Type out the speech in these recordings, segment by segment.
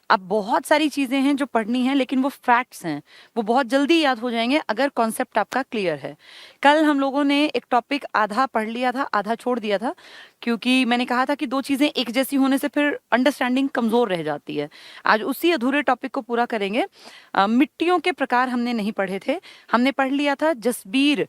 अब बहुत सारी चीजें हैं जो पढ़नी है, लेकिन वो फैक्ट्स हैं, वो बहुत जल्दी याद हो जाएंगे अगर कॉन्सेप्ट आपका क्लियर है। कल हम लोगों ने एक टॉपिक आधा पढ़ लिया था, आधा छोड़ दिया था, क्योंकि मैंने कहा था कि दो चीजें एक जैसी होने से फिर अंडरस्टैंडिंग कमजोर रह जाती है। आज उसी अधूरे टॉपिक को पूरा करेंगे। मिट्टियों के प्रकार हमने नहीं पढ़े थे। हमने पढ़ लिया था जसबीर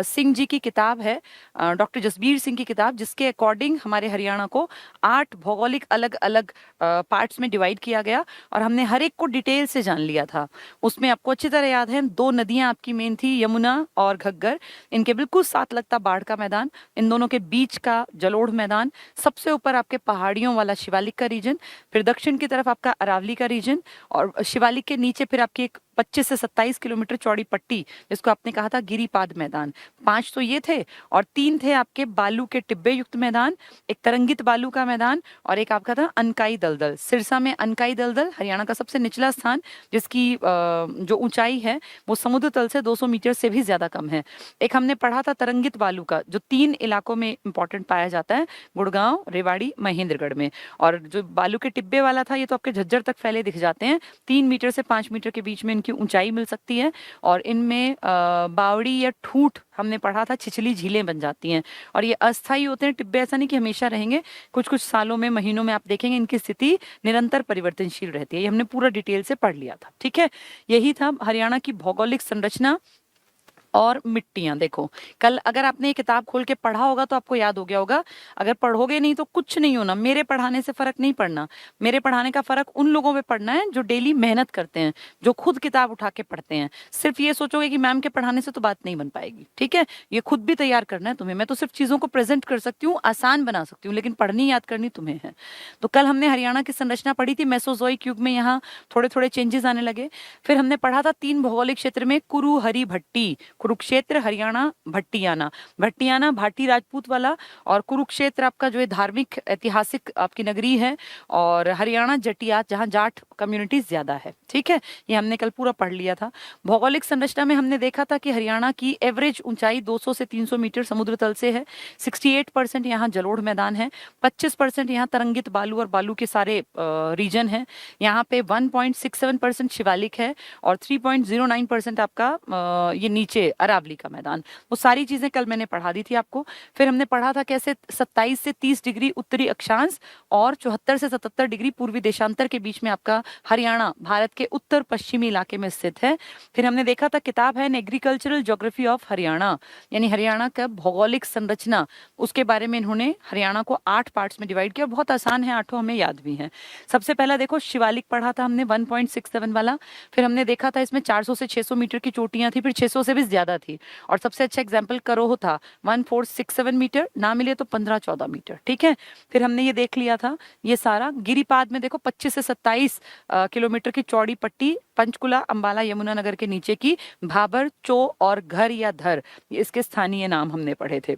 सिंह जी की किताब है, डॉक्टर जसबीर सिंह की किताब, जिसके अकॉर्डिंग हमारे हरियाणा को 8 भौगोलिक अलग अलग पार्ट्स में डिवाइड किया गया, और हमने हर एक को डिटेल से जान लिया था। उसमें आपको अच्छी तरह याद है, दो नदियां आपकी मेन थी, यमुना और घग्गर। इनके बिल्कुल साथ लगता बाढ़ का मैदान, इन दोनों के बीच का जलोढ़ मैदान, सबसे ऊपर आपके पहाड़ियों वाला शिवालिक का रीजन, फिर दक्षिण की तरफ आपका अरावली का रीजन, और शिवालिक के नीचे फिर आपकी एक 25 से 27 किलोमीटर चौड़ी पट्टी, जिसको आपने कहा था गिरिपाद मैदान। 5 तो ये थे, और 3 थे आपके बालू के टिब्बे युक्त मैदान, एक तरंगित बालू का मैदान, और एक आपका था अनकाई दलदल। सिरसा में अनकाई दलदल हरियाणा का सबसे निचला स्थान, जिसकी जो ऊंचाई है वो समुद्र तल से 200 मीटर से भी ज्यादा कम है। एक हमने पढ़ा था तरंगित बालू का, जो 3 इलाकों में इंपॉर्टेंट पाया जाता है, गुड़गांव, रेवाड़ी, महेंद्रगढ़ में। और जो बालू के टिब्बे वाला था, ये तो आपके झज्जर तक फैले दिख जाते हैं, 3 मीटर से 5 मीटर के बीच में इनकी ऊंचाई मिल सकती है, और इनमें बावड़ी या ठूठ हमने पढ़ा था, छिछली झीलें बन जाती हैं, और ये अस्थायी होते हैं टिब्बे, ऐसा नहीं कि हमेशा रहेंगे, कुछ कुछ सालों में, महीनों में आप देखेंगे इनकी स्थिति निरंतर परिवर्तनशील रहती है। ये हमने पूरा डिटेल से पढ़ लिया था, ठीक है। यही था हरियाणा की भौगोलिक संरचना और मिट्टियां। देखो, कल अगर आपने ये किताब खोल के पढ़ा होगा तो आपको याद हो गया होगा, अगर पढ़ोगे नहीं तो कुछ नहीं होना। मेरे पढ़ाने से फर्क नहीं पड़ना, मेरे पढ़ाने का फर्क उन लोगों पे पड़ना है जो डेली मेहनत करते हैं, जो खुद किताब उठा के पढ़ते हैं। सिर्फ ये सोचोगे कि मैम के पढ़ाने से तो बात नहीं बन पाएगी, ठीक है। ये खुद भी तैयार करना है तुम्हें। मैं तो सिर्फ चीजों को प्रेजेंट कर सकती हूँ, आसान बना सकती हूँ, लेकिन पढ़नी याद करनी तुम्हें है। तो कल हमने हरियाणा की संरचना पढ़ी थी, मेसोजोइक युग में यहाँ थोड़े थोड़े चेंजेस आने लगे। फिर हमने पढ़ा था 3 भौगोलिक क्षेत्र में, कुरु, हरि, भट्टी, कुरुक्षेत्र, हरियाणा, भट्टियाना। भट्टियाना भाटी राजपूत वाला, और कुरुक्षेत्र आपका जो है धार्मिक ऐतिहासिक आपकी नगरी है, और हरियाणा जटिया, जहां जाट कम्युनिटी ज्यादा है, ठीक है। ये हमने कल पूरा पढ़ लिया था। भौगोलिक संरचना में हमने देखा था कि हरियाणा की एवरेज ऊंचाई 200 से 300 मीटर समुद्र तल से है। 68% यहाँ जलोढ़ मैदान है, 25% यहाँ तरंगित बालू और बालू के सारे रीजन है। यहाँ पे 1.67% शिवालिक है, और 3.09% आपका ये नीचे अरावली का मैदान। वो सारी चीजें कल मैंने पढ़ा दी थी आपको। फिर हमने पढ़ा था कैसे 27 से 30 डिग्री उत्तरी अक्षांश और 74 से 77 डिग्री पूर्वी देशांतर के बीच में आपका हरियाणा भारत के उत्तर पश्चिमी इलाके में स्थित है। फिर हमने देखा था किताब है an agricultural geography of Haryana, यानी हरियाणा का भौगोलिक संरचना, उसके बारे में इन्होंने हरियाणा को 8 पार्ट्स में डिवाइड किया। बहुत आसान है, 8 हमें याद भी है। सबसे पहला देखो शिवालिक पढ़ा था हमने 1.67 वाला। फिर हमने देखा था इसमें 400 से 600 मीटर की चोटियां थी, फिर 600 से भी ज्यादा थी, और सबसे अच्छा एग्जाम्पल करोह था, 1467 मीटर, ना मिले तो 15-14 मीटर, ठीक है। फिर हमने ये देख लिया था ये सारा। गिरिपाद में देखो 25 से 27 किलोमीटर की चौड़ी पट्टी, पंचकुला, अंबाला, यमुनानगर के नीचे की भाबर, चो और घर या धर, इसके स्थानीय नाम हमने पढ़े थे।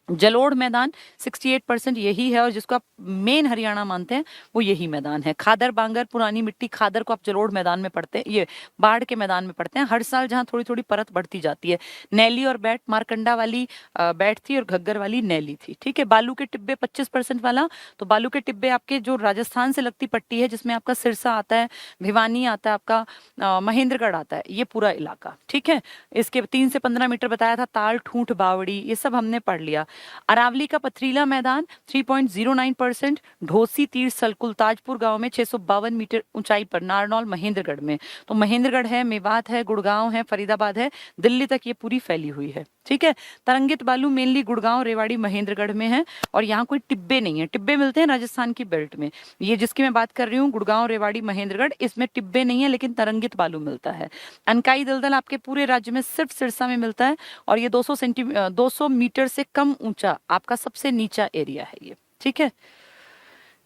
जलोढ़ मैदान 68% यही है, और जिसको आप मेन हरियाणा मानते हैं वो यही मैदान है। खादर, बांगर, पुरानी मिट्टी, खादर को आप जलोढ़ मैदान में पढ़ते हैं, ये बाढ़ के मैदान में पढ़ते हैं हर साल, जहाँ थोड़ी थोड़ी परत बढ़ती जाती है। नैली और बैठ, मारकंडा वाली बैठ थी और घग्गर वाली नैली थी, ठीक है। बालू के टिब्बे 25% वाला, तो बालू के टिब्बे आपके जो राजस्थान से लगती पट्टी है, जिसमें आपका सिरसा आता है, भिवानी आता है, आपका महेंद्रगढ़ आता है, ये पूरा इलाका, ठीक है। इसके 3 से 15 मीटर बताया था, ताल, ठूंठ, बावड़ी, ये सब हमने पढ़ लिया। अरावली का पथरीला मैदान 3.09%, ढोसी, तीर, सलकुल, ताजपुर गांव में 652 मीटर ऊंचाई पर, नारनौल, महेंद्रगढ़ में। तो महेंद्रगढ़ है, मेवात है, गुड़गांव है, फरीदाबाद है, दिल्ली तक ये पूरी फैली हुई है, ठीक है। तरंगित बालू मेनली गुड़गांव, रेवाड़ी, महेंद्रगढ़ में है, और यहाँ कोई टिब्बे नहीं है। टिब्बे मिलते हैं राजस्थान की बेल्ट में, ये जिसकी मैं बात कर रही हूँ गुड़गांव, रेवाड़ी, महेंद्रगढ़, इसमें टिब्बे नहीं है, लेकिन तरंगित बालू मिलता है। अनकाई दलदल आपके पूरे राज्य में सिर्फ सिरसा में मिलता है, और ये 200 मीटर से कम ऊंचा आपका सबसे नीचा एरिया है ये, ठीक है।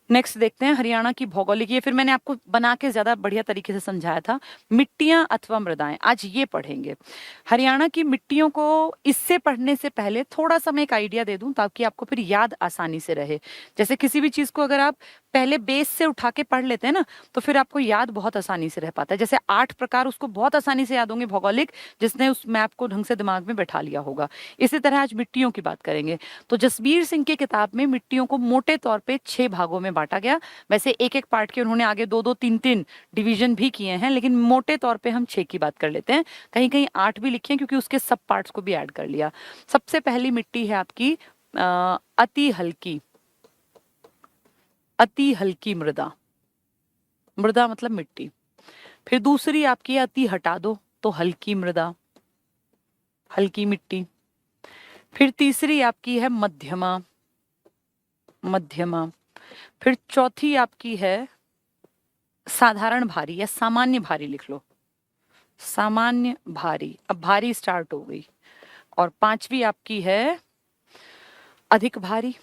नेक्स्ट देखते हैं हरियाणा की भौगोलिक, ये फिर मैंने आपको बना के ज्यादा बढ़िया तरीके से समझाया था। मिट्टियां अथवा मृदाएं, आज ये पढ़ेंगे। हरियाणा की मिट्टियों को इससे पढ़ने से पहले थोड़ा सा मैं एक आइडिया दे दूं, ताकि आपको फिर याद आसानी से रहे। जैसे किसी भी चीज को अगर आप पहले बेस से उठा के पढ़ लेते हैं ना, तो फिर आपको याद बहुत आसानी से रह पाता है। जैसे 8 प्रकार उसको बहुत आसानी से याद होंगे भौगोलिक, जिसने उस मैप को ढंग से दिमाग में बैठा लिया होगा। इसी तरह आज मिट्टियों की बात करेंगे। तो जसबीर सिंह की किताब में मिट्टियों को मोटे तौर पे 6 भागों में बांटा गया। वैसे एक एक पार्ट के उन्होंने आगे 2-2, 3-3 डिवीजन भी किए हैं, लेकिन मोटे तौर पे हम 6 की बात कर लेते हैं। कहीं कहीं 8 भी लिखे हैं क्योंकि उसके सब पार्ट्स को भी ऐड कर लिया। सबसे पहली मिट्टी है आपकी अति हल्की, अति हल्की मृदा, मृदा मतलब मिट्टी। फिर दूसरी आपकी अति हटा दो तो हल्की मृदा, हल्की मिट्टी। फिर तीसरी आपकी है मध्यमा, मध्यमा। फिर चौथी आपकी है साधारण भारी या सामान्य भारी, लिख लो सामान्य भारी, अब भारी स्टार्ट हो गई। और पांचवी आपकी है अधिक भारी,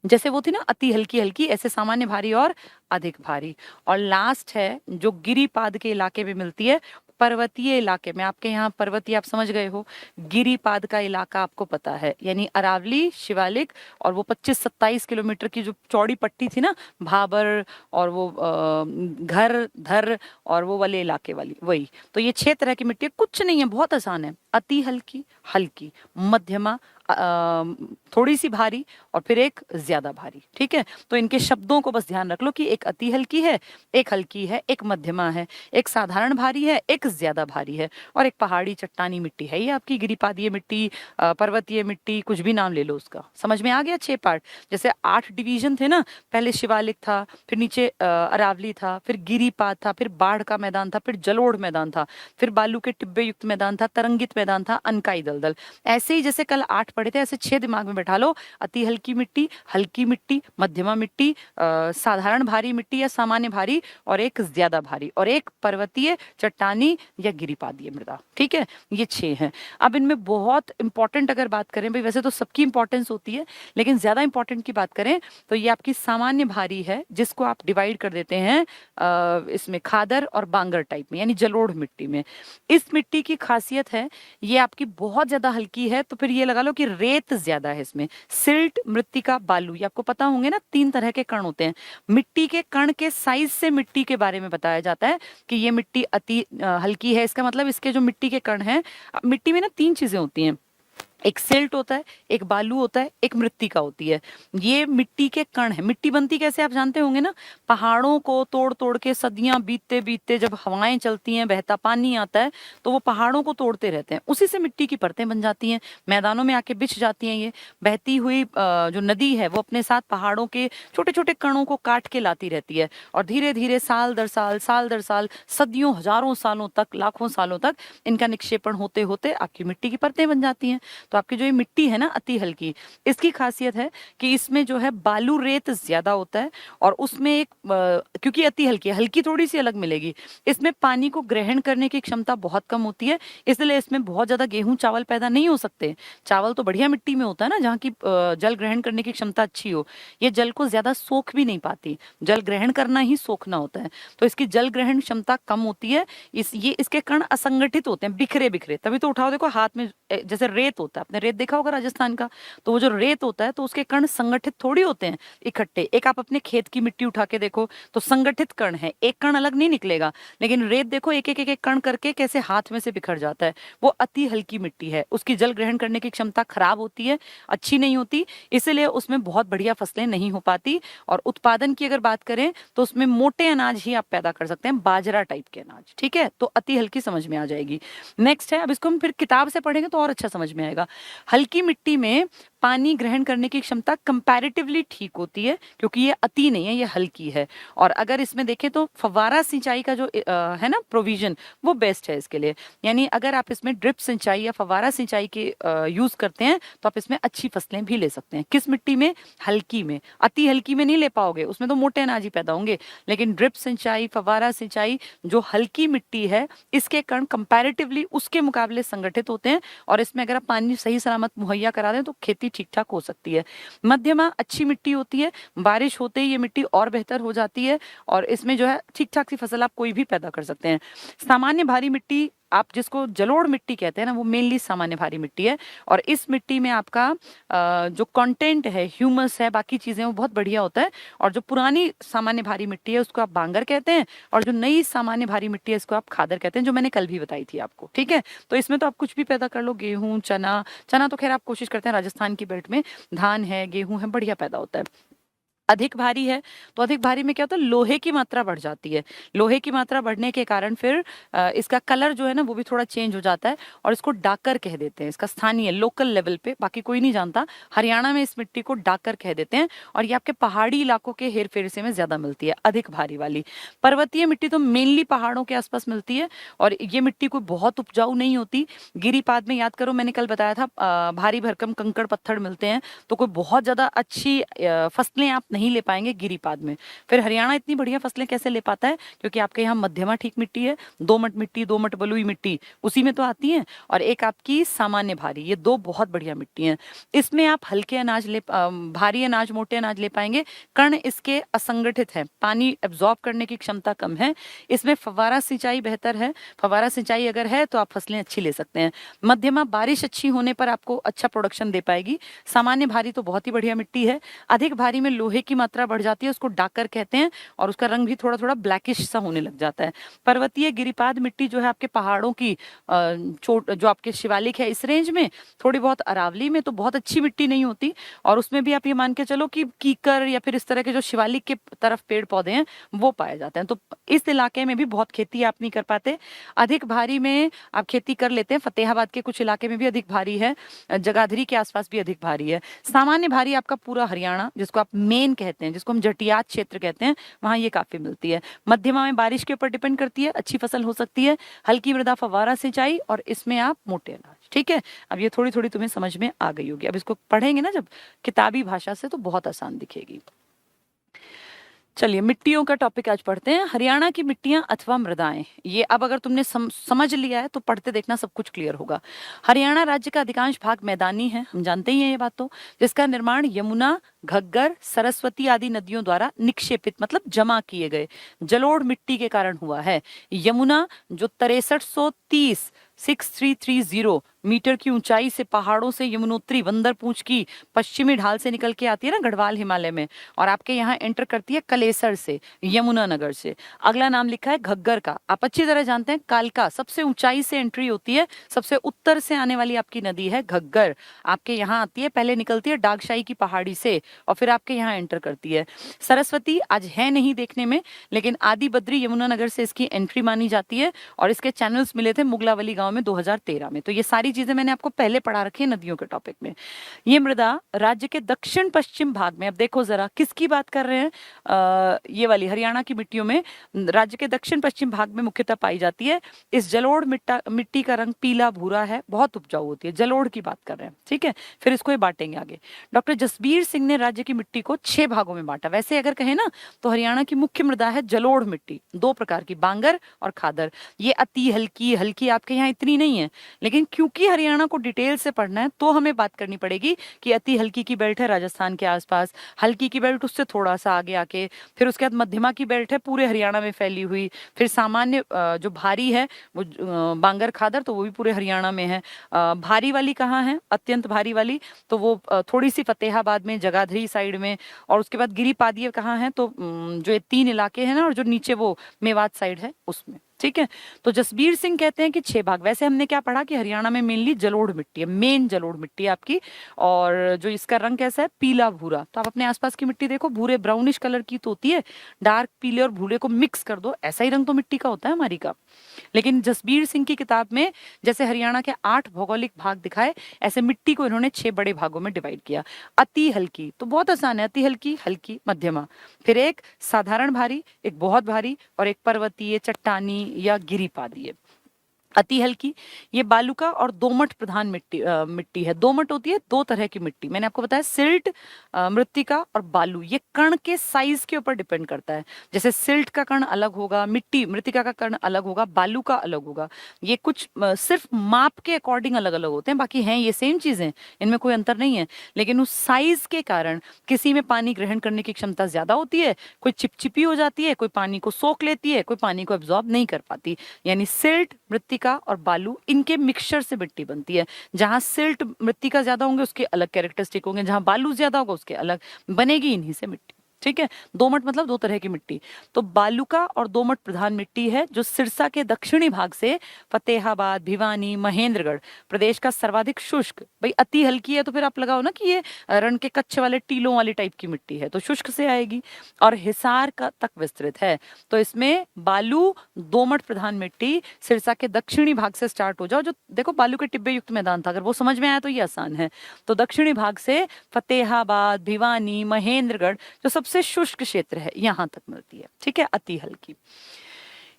जैसे वो थी ना अति हल्की हल्की, ऐसे सामान्य भारी और अधिक भारी। और लास्ट है जो गिरिपाद के इलाके में मिलती है, पर्वतीय इलाके में। आपके यहाँ पर्वतीय आप समझ गए हो, गिरिपाद का इलाका आपको पता है, यानी अरावली, शिवालिक और वो 25-27 किलोमीटर की जो चौड़ी पट्टी थी ना, भाबर और वो घर धर और वो वाले इलाके वाली, वही। तो ये 6 तरह की मिट्टी है, कुछ नहीं है, बहुत आसान है। अति हल्की, हल्की, मध्यमा, थोड़ी सी भारी और फिर एक ज्यादा भारी। ठीक है, तो इनके शब्दों को बस ध्यान रख लो कि एक अति हल्की है, एक हल्की है, एक मध्यमा है, एक साधारण भारी है, एक ज्यादा भारी है और एक पहाड़ी चट्टानी मिट्टी है। ये आपकी गिरिपादीय मिट्टी, पर्वतीय मिट्टी, कुछ भी नाम ले लो उसका। समझ में आ गया? 6 पार्ट। जैसे 8 डिवीजन थे ना, पहले शिवालिक था, फिर नीचे अरावली था, फिर गिरिपाद था, फिर बाढ़ का मैदान था, फिर जलोढ़ मैदान था, फिर बालू के टिब्बे युक्त मैदान था, तरंगित मैदान था, अनकाई दलदल। ऐसे ही जैसे कल 8 पढ़े थे, ऐसे 6 दिमाग में बैठा लो। अति हल्की मिट्टी, हल्की मिट्टी, मध्यमा मिट्टी, साधारण भारी मिट्टी या सामान्य भारी और एक ज्यादा भारी और एक पर्वतीय, चट्टानी या गिरिपादीय मृदा। ठीक है, ये 6 हैं। अब इनमें बहुत इंपॉर्टेंट अगर बात करें भाई, वैसे तो सबकी इंपॉर्टेंस होती है, लेकिन ज्यादा इंपॉर्टेंट की बात करें तो ये आपकी सामान्य भारी है, जिसको आप डिवाइड कर देते हैं इसमें खादर और बांगर टाइप में, यानी जलोढ़ मिट्टी में। इस मिट्टी की खासियत है ये आपकी बहुत ज्यादा हल्की है, तो फिर ये लगा लो कि रेत ज्यादा है इसमें। सिल्ट, मृत्तिका, बालू, ये आपको पता होंगे ना, 3 तरह के कण होते हैं। मिट्टी के कण के साइज से मिट्टी के बारे में बताया जाता है कि ये मिट्टी अति हल्की है। इसका मतलब इसके जो मिट्टी के कण हैं, मिट्टी में ना 3 चीजें होती हैं, एक सिल्ट होता है, एक बालू होता है, एक मृत्तिका होती है। ये मिट्टी के कण है। मिट्टी बनती कैसे आप जानते होंगे ना, पहाड़ों को तोड़ तोड़ के सदियां बीतते बीतते जब हवाएं चलती हैं, बहता पानी आता है, तो वो पहाड़ों को तोड़ते रहते हैं, उसी से मिट्टी की परतें बन जाती हैं, मैदानों में आके बिछ जाती हैं। ये बहती हुई जो नदी है वो अपने साथ पहाड़ों के छोटे छोटे कणों को काट के लाती रहती है और धीरे धीरे साल दर साल, सदियों, हजारों सालों तक, लाखों सालों तक इनका निक्षेपण होते होते आपकी मिट्टी की परतें बन जाती हैं। तो आपकी जो ये मिट्टी है ना अति हल्की, इसकी खासियत है कि इसमें जो है बालू रेत ज्यादा होता है और उसमें एक क्योंकि अति हल्की है, हल्की थोड़ी सी अलग मिलेगी, इसमें पानी को ग्रहण करने की क्षमता बहुत कम होती है, इसलिए इसमें बहुत ज्यादा गेहूं चावल पैदा नहीं हो सकते। चावल तो बढ़िया मिट्टी में होता है ना, जहाँ की जल ग्रहण करने की क्षमता अच्छी हो। ये जल को ज्यादा सोख भी नहीं पाती, जल ग्रहण करना ही सोखना होता है, तो इसकी जल ग्रहण क्षमता कम होती है। इसके कण असंगठित होते हैं, बिखरे बिखरे। तभी तो उठाओ, देखो हाथ में जैसे रेत होता है, आपने रेत देखा होगा राजस्थान का, तो वो जो रेत होता है तो उसके कण संगठित थोड़ी होते हैं इकट्ठे। एक आप अपने खेत की मिट्टी उठा के देखो तो संगठित कण है, एक कण अलग नहीं निकलेगा, लेकिन रेत देखो एक एक एक एक कण करके कैसे हाथ में से बिखर जाता है। वो अति हल्की मिट्टी है, उसकी जल ग्रहण करने की क्षमता खराब होती है, अच्छी नहीं होती, इसलिए उसमें बहुत बढ़िया फसलें नहीं हो पाती। और उत्पादन की अगर बात करें तो उसमें मोटे अनाज ही आप पैदा कर सकते हैं, बाजरा टाइप के अनाज। ठीक है, तो अति हल्की समझ में आ जाएगी। नेक्स्ट है, अब इसको हम फिर किताब से पढ़ेंगे तो और अच्छा समझ में आएगा। हल्की मिट्टी में पानी ग्रहण करने की क्षमता कंपैरेटिवली ठीक होती है, क्योंकि ये अति नहीं है, ये हल्की है। और अगर इसमें देखें तो फव्वारा सिंचाई का जो है ना प्रोविजन, वो बेस्ट है इसके लिए। यानी अगर आप इसमें ड्रिप सिंचाई या फव्वारा सिंचाई के यूज करते हैं तो आप इसमें अच्छी फसलें भी ले सकते हैं। किस मिट्टी में? हल्की में। अति हल्की में नहीं ले पाओगे, उसमें तो मोटे अनाज ही पैदा होंगे, लेकिन ड्रिप सिंचाई, फव्वारा सिंचाई, जो हल्की मिट्टी है, इसके कण कंपैरेटिवली उसके मुकाबले संगठित होते हैं और इसमें अगर आप पानी सही सलामत मुहैया करा दें तो खेती ठीक ठाक हो सकती है। मध्यमा अच्छी मिट्टी होती है, बारिश होते ही ये मिट्टी और बेहतर हो जाती है और इसमें जो है ठीक ठाक सी फसल आप कोई भी पैदा कर सकते हैं। सामान्य भारी मिट्टी, आप जिसको जलोढ़ मिट्टी कहते हैं ना, वो मेनली सामान्य भारी मिट्टी है और इस मिट्टी में आपका जो कंटेंट है, ह्यूमस है, बाकी चीजें, वो बहुत बढ़िया होता है। और जो पुरानी सामान्य भारी मिट्टी है उसको आप बांगर कहते हैं और जो नई सामान्य भारी मिट्टी है इसको आप खादर कहते हैं, जो मैंने कल भी बताई थी आपको। ठीक है, तो इसमें तो आप कुछ भी पैदा कर लो, गेहूं, चना। चना तो खैर आप कोशिश करते हैं, राजस्थान की बेल्ट में धान है, गेहूं है, बढ़िया पैदा होता है। अधिक भारी है तो अधिक भारी में क्या होता है, लोहे की मात्रा बढ़ जाती है। लोहे की मात्रा बढ़ने के कारण फिर इसका कलर जो है ना वो भी थोड़ा चेंज हो जाता है और इसको डाकर कह देते हैं, इसका स्थानीय लोकल लेवल पे, बाकी कोई नहीं जानता। हरियाणा में इस मिट्टी को डाकर कह देते हैं और ये आपके पहाड़ी इलाकों के हेर फेर से में ज्यादा मिलती है, अधिक भारी वाली। पर्वतीय मिट्टी तो मेनली पहाड़ों के आसपास मिलती है और ये मिट्टी कोई बहुत उपजाऊ नहीं होती। गिरिपाद में याद करो मैंने कल बताया था भारी भरकम कंकड़ पत्थर मिलते हैं, तो कोई बहुत ज्यादा अच्छी फसलें आप नहीं ले पाएंगे गिरिपाद में। फिर हरियाणा इतनी बढ़िया फसलें कैसे ले पाता है, क्योंकि आपके यहाँ मध्यमा ठीक मिट्टी है, दोमट मिट्टी, दोमट बलुई मिट्टी उसी में तो आती है, और एक आपकी सामान्य भारी, ये दो बहुत बढ़िया मिट्टी हैं। इसमें आप हल्के अनाज भारी अनाज, मोटे अनाज ले पाएंगे। कण इसके असंगठित है, पानी एब्जॉर्ब करने की क्षमता कम है। इसमें फव्वारा सिंचाई बेहतर है, फव्वारा सिंचाई अगर है तो आप फसलें अच्छी ले सकते हैं। मध्यमा बारिश अच्छी होने पर आपको अच्छा प्रोडक्शन दे पाएगी। सामान्य भारी तो बहुत ही बढ़िया मिट्टी है। अधिक भारी में लोहे की मात्रा बढ़ जाती है, उसको डाकर कहते हैं, और उसका रंग भी थोड़ा थोड़ा ब्लैकिश सा होने लग जाता है। पर्वतीय गिरिपाद मिट्टी जो है आपके पहाड़ों की चोट, जो आपके शिवालिक है इस रेंज में, थोड़ी बहुत अरावली में तो बहुत अच्छी मिट्टी नहीं होती, और उसमें भी आप ये मान के चलो कि कीकर या फिर इस तरह के जो शिवालिक के तरफ पेड़ पौधे हैं वो पाए जाते हैं। तो इस इलाके में भी बहुत खेती आप नहीं कर पाते। अधिक भारी में आप खेती कर लेते हैं, फतेहाबाद के कुछ इलाके में भी अधिक भारी है, जगाधरी के आसपास भी अधिक भारी है। सामान्य भारी आपका पूरा हरियाणा, जिसको आप मेन कहते हैं, जिसको हम जटियात क्षेत्र कहते हैं, वहां ये काफी मिलती है। मध्यमा में बारिश के ऊपर डिपेंड करती है, अच्छी फसल हो सकती है। हल्की मृदा, फव्वारा सिंचाई, और इसमें आप मोटे अनाज। ठीक है, अब ये थोड़ी थोड़ी तुम्हें समझ में आ गई होगी। अब इसको पढ़ेंगे ना जब किताबी भाषा से तो बहुत आसान दिखेगी। चलिए मिट्टियों का टॉपिक आज पढ़ते हैं। हरियाणा की मिट्टियां अथवा मृदाएं, ये अब अगर तुमने समझ लिया है तो पढ़ते देखना सब कुछ क्लियर होगा। हरियाणा राज्य का अधिकांश भाग मैदानी है, हम जानते ही हैं ये बात तो, जिसका निर्माण यमुना, घग्गर, सरस्वती आदि नदियों द्वारा निक्षेपित मतलब जमा किए गए जलोढ़ मिट्टी के कारण हुआ है। यमुना जो 6330 मीटर की ऊंचाई से पहाड़ों से यमुनोत्री बंदरपूंछ की पश्चिमी ढाल से निकल के आती है ना गढ़वाल हिमालय में, और आपके यहाँ एंटर करती है कलेसर से, यमुनानगर से। अगला नाम लिखा है घग्गर का, आप अच्छी तरह जानते हैं कालका सबसे ऊंचाई से एंट्री होती है, सबसे उत्तर से आने वाली आपकी नदी है घग्गर, आपके यहाँ आती है, पहले निकलती है डागशाही की पहाड़ी से और फिर आपके यहाँ एंटर करती है। सरस्वती आज है नहीं देखने में, लेकिन आदि बद्री यमुनानगर से इसकी एंट्री मानी जाती है, और इसके चैनल्स मिले थे मुगलावली गांव में 2013 में। तो ये सारी चीजें मैंने आपको पहले पढ़ा रखी है नदियों के टॉपिक में। ये मृदा राज्य के दक्षिण पश्चिम भाग में, अब देखो जरा किसकी बात कर रहे हैं, ये वाली हरियाणा की मिट्टियों में राज्य के दक्षिण पश्चिम भाग में मुख्यतः पाई जाती है। इस जलोढ़ मिट्टी का रंग पीला भूरा है, बहुत उपजाऊ होती है, जलोढ़ की बात कर रहे हैं। ठीक है, फिर इसको ये बांटेंगे आगे। डॉक्टर जसबीर सिंह ने राज्य की मिट्टी को 6 भागों में बांटा। वैसे अगर कहें ना तो हरियाणा की मुख्य मृदा है जलोढ़ मिट्टी, 2 प्रकार की, बांगर और खादर। ये अति हल्की, हल्की आपके यहाँ इतनी नहीं है, लेकिन क्योंकि हरियाणा को डिटेल से पढ़ना है तो हमें बात करनी पड़ेगी कि अति हल्की की बेल्ट है राजस्थान के आसपास, हल्की की बेल्ट उससे थोड़ा सा आगे आके, फिर उसके बाद मध्यमा की बेल्ट है पूरे हरियाणा में फैली हुई, फिर सामान्य जो भारी है वो बांगर खादर, तो वो भी पूरे हरियाणा में है। भारी वाली कहाँ है, अत्यंत भारी वाली, तो वो थोड़ी सी फतेहाबाद में, जगाधरी साइड में, और उसके बाद गिरिपादिय कहाँ है, तो जो ये 3 इलाके हैं ना, और जो नीचे वो मेवात साइड है उसमें। ठीक है, तो जसबीर सिंह कहते हैं कि 6 भाग। वैसे हमने क्या पढ़ा कि हरियाणा में मेनली जलोढ़ मिट्टी है, मेन जलोढ़ मिट्टी है आपकी, और जो इसका रंग कैसा है, पीला भूरा। तो आप अपने आसपास की मिट्टी देखो, भूरे ब्राउनिश कलर की तो होती है, डार्क पीले और भूरे को मिक्स कर दो, ऐसा ही रंग तो मिट्टी का होता है हमारी का। लेकिन जसबीर सिंह की किताब में जैसे हरियाणा के 8 भौगोलिक भाग दिखाए, ऐसे मिट्टी को इन्होंने 6 बड़े भागों में डिवाइड किया। अति हल्की तो बहुत आसान है, अति हल्की, हल्की, मध्यमा, फिर एक साधारण भारी, एक बहुत भारी, और एक पर्वतीय, चट्टानी या गिरिपादीय। अति हल्की ये बालुका और दोमट प्रधान मिट्टी है। दोमट होती है 2 तरह की मिट्टी, मैंने आपको बताया, सिल्ट, मृत्तिका और बालू। ये कण के साइज के ऊपर डिपेंड करता है, जैसे सिल्ट का कण अलग होगा, मृत्तिका का कण अलग होगा, बालू का अलग होगा। ये कुछ सिर्फ माप के अकॉर्डिंग अलग अलग होते हैं, बाकी हैं ये सेम चीजें, इनमें कोई अंतर नहीं है, लेकिन उस साइज के कारण किसी में पानी ग्रहण करने की क्षमता ज्यादा होती है, कोई चिपचिपी हो जाती है, कोई पानी को सोख लेती है, कोई पानी को एब्जॉर्ब नहीं कर पाती। यानी सिल्ट, मृत्तिका और बालू, इनके मिक्सचर से मिट्टी बनती है। जहां सिल्ट, मृत्तिका ज्यादा होंगे उसके अलग कैरेक्टरिस्टिक होंगे, जहां बालू ज्यादा होगा उसके अलग, बनेगी इन्हीं से मिट्टी। ठीक है। दोमट मतलब दो तरह की मिट्टी। तो बालुका और दोमट प्रधान मिट्टी है जो सिरसा के दक्षिणी भाग से फतेहाबाद, भिवानी, महेंद्रगढ़ प्रदेश का सर्वाधिक शुष्क, भाई अति हल्की है तो फिर आप लगाओ ना कि ये रण के कच्छ वाले टीलों वाली टाइप की मिट्टी है, तो शुष्क से आएगी, और हिसार का तक विस्तृत है। तो इसमें बालू दोमट प्रधान मिट्टी सिरसा के दक्षिणी भाग से स्टार्ट हो जाओ, जो देखो बालू के टिब्बे युक्त मैदान था, अगर वो समझ में आया तो ये आसान है। तो दक्षिणी भाग से फतेहाबाद, भिवानी, महेंद्रगढ़ जो सबसे शुष्क क्षेत्र है यहां तक मिलती है। ठीक है, अति हल्की।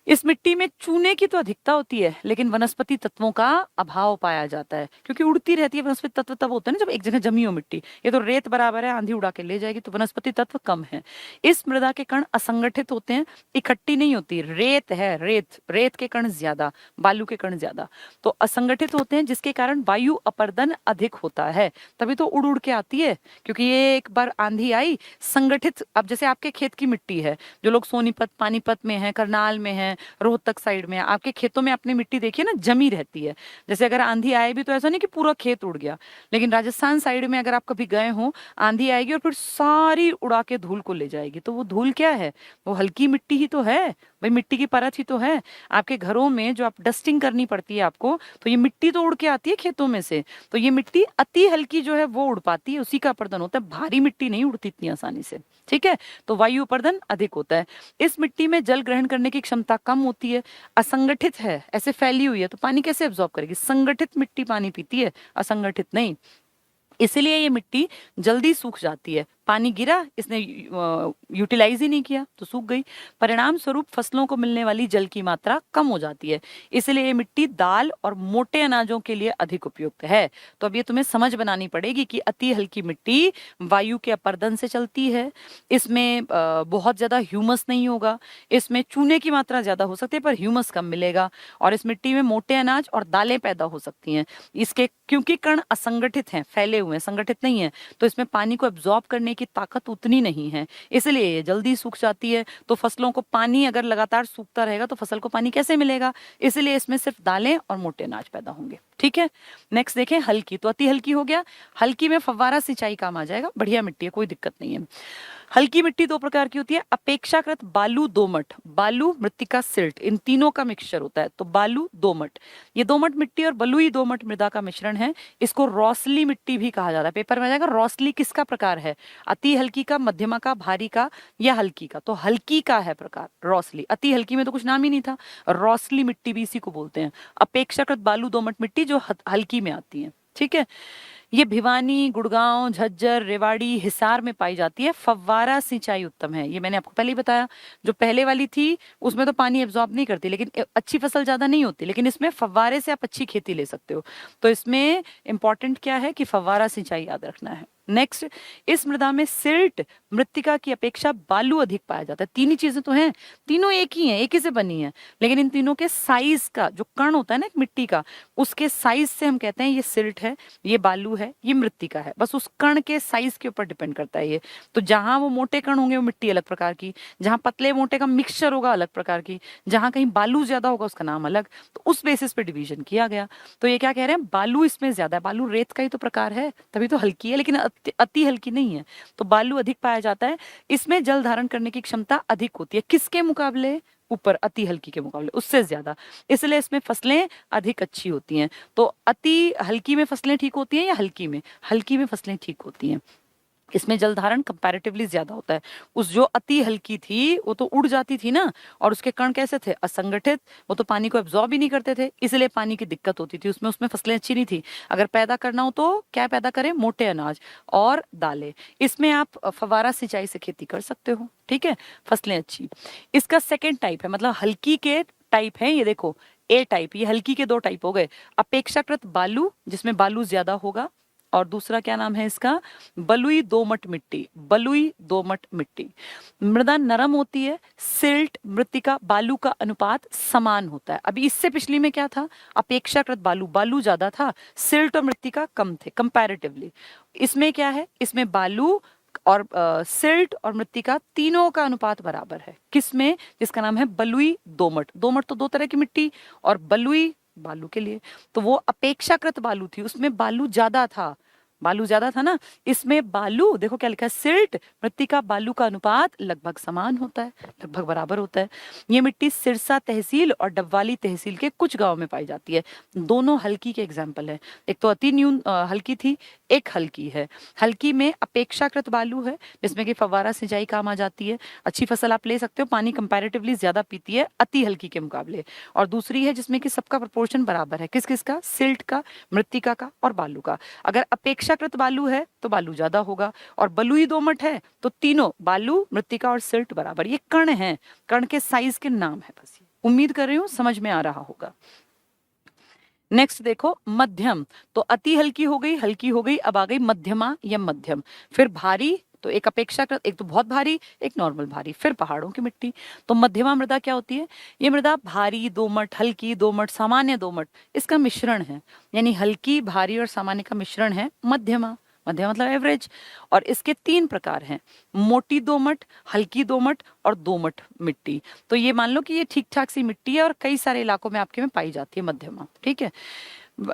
इस मिट्टी में चूने की तो अधिकता होती है लेकिन वनस्पति तत्वों का अभाव पाया जाता है, क्योंकि उड़ती रहती है वनस्पति तत्व तब होते हैं ना जब एक जगह जमी हो मिट्टी। ये तो रेत बराबर है, आंधी उड़ा के ले जाएगी, तो वनस्पति तत्व कम है। इस मृदा के कण असंगठित होते हैं, इकट्ठी नहीं होती। रेत है, रेत के कण ज्यादा, बालू के कण ज्यादा, तो असंगठित होते हैं, जिसके कारण वायु अपर्दन अधिक होता है, तभी तो उड़ उड़ के आती है। क्योंकि ये एक बार आंधी आई संगठित, अब जैसे आपके खेत की मिट्टी है, जो लोग सोनीपत पानीपत में है, करनाल में है, रोहतक साइड में, आपके खेतों में अपनी मिट्टी देखिए ना जमी रहती है। जैसे अगर आंधी आए भी तो ऐसा नहीं कि पूरा खेत उड़ गया, लेकिन राजस्थान साइड में अगर आप कभी गए हो, आंधी आएगी और फिर सारी उड़ा के धूल को ले जाएगी। तो वो धूल क्या है? वो हल्की मिट्टी ही तो है, भाई मिट्टी की परत ही तो है। आपके घरों में जो आप डस्टिंग करनी पड़ती है आपको, तो ये मिट्टी तो उड़ के आती है खेतों में से, तो ये मिट्टी अति हल्की जो है वो उड़ पाती है, उसी का अपर्दन होता है। भारी मिट्टी नहीं उड़ती इतनी आसानी से। ठीक है, तो वायु अपर्दन अधिक होता है। इस मिट्टी में जल ग्रहण करने की क्षमता कम होती है, असंगठित है, ऐसे फैली हुई है, तो पानी कैसे एब्जॉर्ब करेगी? संगठित मिट्टी पानी पीती है, असंगठित नहीं। इसलिए ये मिट्टी जल्दी सूख जाती है। पानी गिरा, इसने यूटिलाइज ही नहीं किया तो सूख गई। परिणाम स्वरूप फसलों को मिलने वाली जल की मात्रा कम हो जाती है। इसलिए ये मिट्टी दाल और मोटे अनाजों के लिए अधिक उपयुक्त है। तो अब ये तुम्हें समझ बनानी पड़ेगी कि अति हल्की मिट्टी वायु के अपर्दन से चलती है, इसमें बहुत ज्यादा ह्यूमस नहीं होगा, इसमें चूने की मात्रा ज्यादा हो सकती है पर ह्यूमस कम मिलेगा, और इस मिट्टी में मोटे अनाज और दालें पैदा हो सकती हैं। इसके क्योंकि कण असंगठित हैं, फैले हुए हैं, संगठित नहीं है, तो इसमें पानी को एब्जॉर्ब करने की ताकत उतनी नहीं है, इसलिए ये जल्दी सूख जाती है। तो फसलों को पानी अगर लगातार सूखता रहेगा तो फसल को पानी कैसे मिलेगा? इसलिए इसमें सिर्फ दालें और मोटे अनाज पैदा होंगे। ठीक है, नेक्स्ट देखें हल्की। तो अति हल्की हो गया, हल्की में फव्वारा सिंचाई काम आ जाएगा, बढ़िया मिट्टी है, कोई दिक्कत नहीं है। हल्की मिट्टी दो प्रकार की होती है, अपेक्षाकृत बालू दोमट। बालू, मृत्तिका, सिल्ट, इन तीनों का मिक्सचर होता है, तो बालू दोमट। ये दोमट मिट्टी और बलुई दोमट मृदा का मिश्रण है। इसको रौसली मिट्टी भी कहा जाता है। पेपर में आ जाएगा रौसली किसका प्रकार है? अति हल्की का, मध्यमा का, भारी का या हल्की का? तो हल्की का है प्रकार रौसली। अति हल्की में तो कुछ नाम ही नहीं था, रौसली मिट्टी भी इसी को बोलते हैं। अपेक्षाकृत बालू दोमट मिट्टी जो हल्की में आती है। ठीक है, ये भिवानी, गुड़गांव, झज्जर, रेवाड़ी, हिसार में पाई जाती है। फव्वारा सिंचाई उत्तम है, ये मैंने आपको पहले ही बताया। जो पहले वाली थी उसमें तो पानी एब्जॉर्ब नहीं करती, लेकिन अच्छी फसल ज्यादा नहीं होती, लेकिन इसमें फव्वारे से आप अच्छी खेती ले सकते हो। तो इसमें इंपॉर्टेंट क्या है कि फव्वारा सिंचाई याद रखना है। नेक्स्ट, इस मृदा में सिल्ट, मृत्तिका की अपेक्षा बालू अधिक पाया जाता है। तीन ही चीजें तो हैं, तीनों एक ही हैं, एक ही से बनी है, लेकिन इन तीनों के साइज का जो कण होता है ना एक मिट्टी का, उसके साइज से हम कहते हैं ये सिल्ट है, ये बालू है, ये मृत्तिका है। बस उस कण के साइज के ऊपर डिपेंड करता है ये। तो जहां वो मोटे कण होंगे वो मिट्टी अलग प्रकार की, जहां पतले मोटे का मिक्सचर होगा अलग प्रकार की, जहां कहीं बालू ज्यादा होगा उसका नाम अलग। तो उस बेसिस पे डिवीजन किया गया। तो ये क्या कह रहे हैं, बालू इसमें ज्यादा है, बालू रेत का ही तो प्रकार है, तभी तो हल्की है, लेकिन अति हल्की नहीं है। तो बालू अधिक पाया जाता है, इसमें जल धारण करने की क्षमता अधिक होती है। किसके मुकाबले? ऊपर अति हल्की के मुकाबले उससे ज्यादा, इसलिए इसमें फसलें अधिक अच्छी होती हैं। तो अति हल्की में फसलें ठीक होती हैं या हल्की में? हल्की में फसलें ठीक होती हैं, इसमें जल धारण कंपैरेटिवली ज्यादा होता है। उस जो अति हल्की थी वो तो उड़ जाती थी ना, और उसके कण कैसे थे? असंगठित, वो तो पानी को एब्जॉर्ब ही नहीं करते थे, इसलिए पानी की दिक्कत होती थी उसमें फसलें अच्छी नहीं थी। अगर पैदा करना हो तो क्या पैदा करें? मोटे अनाज और दालें। इसमें आप फव्वारा सिंचाई से खेती कर सकते हो। ठीक है, फसलें अच्छी। इसका सेकेंड टाइप है, मतलब हल्की के टाइप है ये, देखो ए टाइप, ये हल्की के दो टाइप हो गए। अपेक्षाकृत बालू, जिसमें बालू ज्यादा होगा, और दूसरा क्या नाम है इसका? बलुई दोमट मिट्टी। बलुई दोमट मिट्टी, मृदा नरम होती है, सिल्ट, मृत्तिका, बालू का अनुपात समान होता है। अभी इससे पिछली में क्या था? अपेक्षाकृत बालू, बालू ज्यादा था, सिल्ट और मृत्तिका कम थे कंपैरेटिवली। इसमें क्या है? इसमें बालू और सिल्ट और मृत्तिका तीनों का अनुपात बराबर है। किसमें? जिसका नाम है बलुई दोमट। दोमट तो दो तरह की मिट्टी, और बलुई बालू के लिए। तो वो अपेक्षाकृत बालू थी, उसमें बालू ज्यादा था, बालू ज्यादा था ना। इसमें बालू देखो क्या लिखा है, सिल्ट मृत्तिका बालू का अनुपात लगभग समान होता है, लगभग बराबर होता है। ये मिट्टी सिरसा तहसील और डबवाली तहसील के कुछ गांव में पाई जाती है। दोनों हल्की के एग्जाम्पल है, एक तो अति न्यून हल्की थी, एक हल्की है। हल्की में अपेक्षाकृत बालू है जिसमें कि फव्वारा सिंचाई काम आ जाती है, अच्छी फसल आप ले सकते हो, पानी कंपैरेटिवली ज्यादा पीती है अति हल्की के मुकाबले। और दूसरी है जिसमें कि सबका प्रोपोर्शन बराबर है, किस किस का, सिल्ट का, मृत्तिका का और बालू का। अगर अपेक्षाकृत बालू है तो बालू ज्यादा होगा, और बलुई दोमट है तो तीनों बालू मृत्तिका और सिल्ट बराबर। ये कण है, कण के साइज के नाम है बस। ये उम्मीद कर रही हूं समझ में आ रहा होगा। नेक्स्ट देखो मध्यम, तो अति हल्की हो गई, हल्की हो गई, अब आ गई मध्यमा या मध्यम। फिर भारी, तो एक अपेक्षाकृत, एक तो बहुत भारी, एक नॉर्मल भारी, फिर पहाड़ों की मिट्टी। तो मध्यमा मृदा क्या होती है, ये मृदा भारी दोमट, हल्की दोमट, सामान्य दोमट, इसका मिश्रण है। यानी हल्की, भारी और सामान्य का मिश्रण है मध्यमा। मध्यम मतलब एवरेज। और इसके 3 प्रकार हैं, मोटी दोमट, हल्की दोमट और दोमट मिट्टी। तो ये मान लो कि ये ठीक ठाक सी मिट्टी है और कई सारे इलाकों में आपके में पाई जाती है मध्यमा, ठीक है।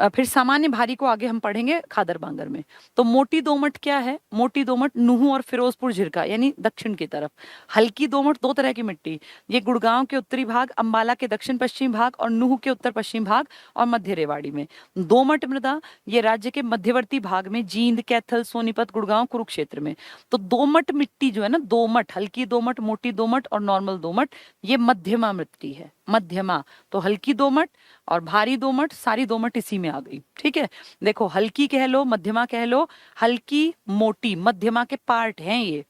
फिर सामान्य भारी को आगे हम पढ़ेंगे खादर बांगर में। तो मोटी दोमट क्या है, मोटी दोमट नूहू और फिरोजपुर झिरका यानी दक्षिण की तरफ। हल्की दोमट 2 तरह की मिट्टी, ये गुड़गांव के उत्तरी भाग, अंबाला के दक्षिण पश्चिम भाग और नूहू के उत्तर पश्चिम भाग और मध्य रेवाड़ी में। दोमट मृदा ये राज्य के मध्यवर्ती भाग में, जींद, कैथल, सोनीपत, गुड़गांव, कुरुक्षेत्र में। तो दोमट मिट्टी जो है ना, दोमट, हल्की दोमट, मोटी दोमट और नॉर्मल दोमट, ये मध्यमा मिट्टी है, मध्यमा। तो हल्की दोमट और भारी दोमट, सारी दोमट इसी में आ गई, ठीक है। देखो हल्की कह लो, मध्यमा कह लो, हल्की मोटी मध्यमा के पार्ट हैं ये,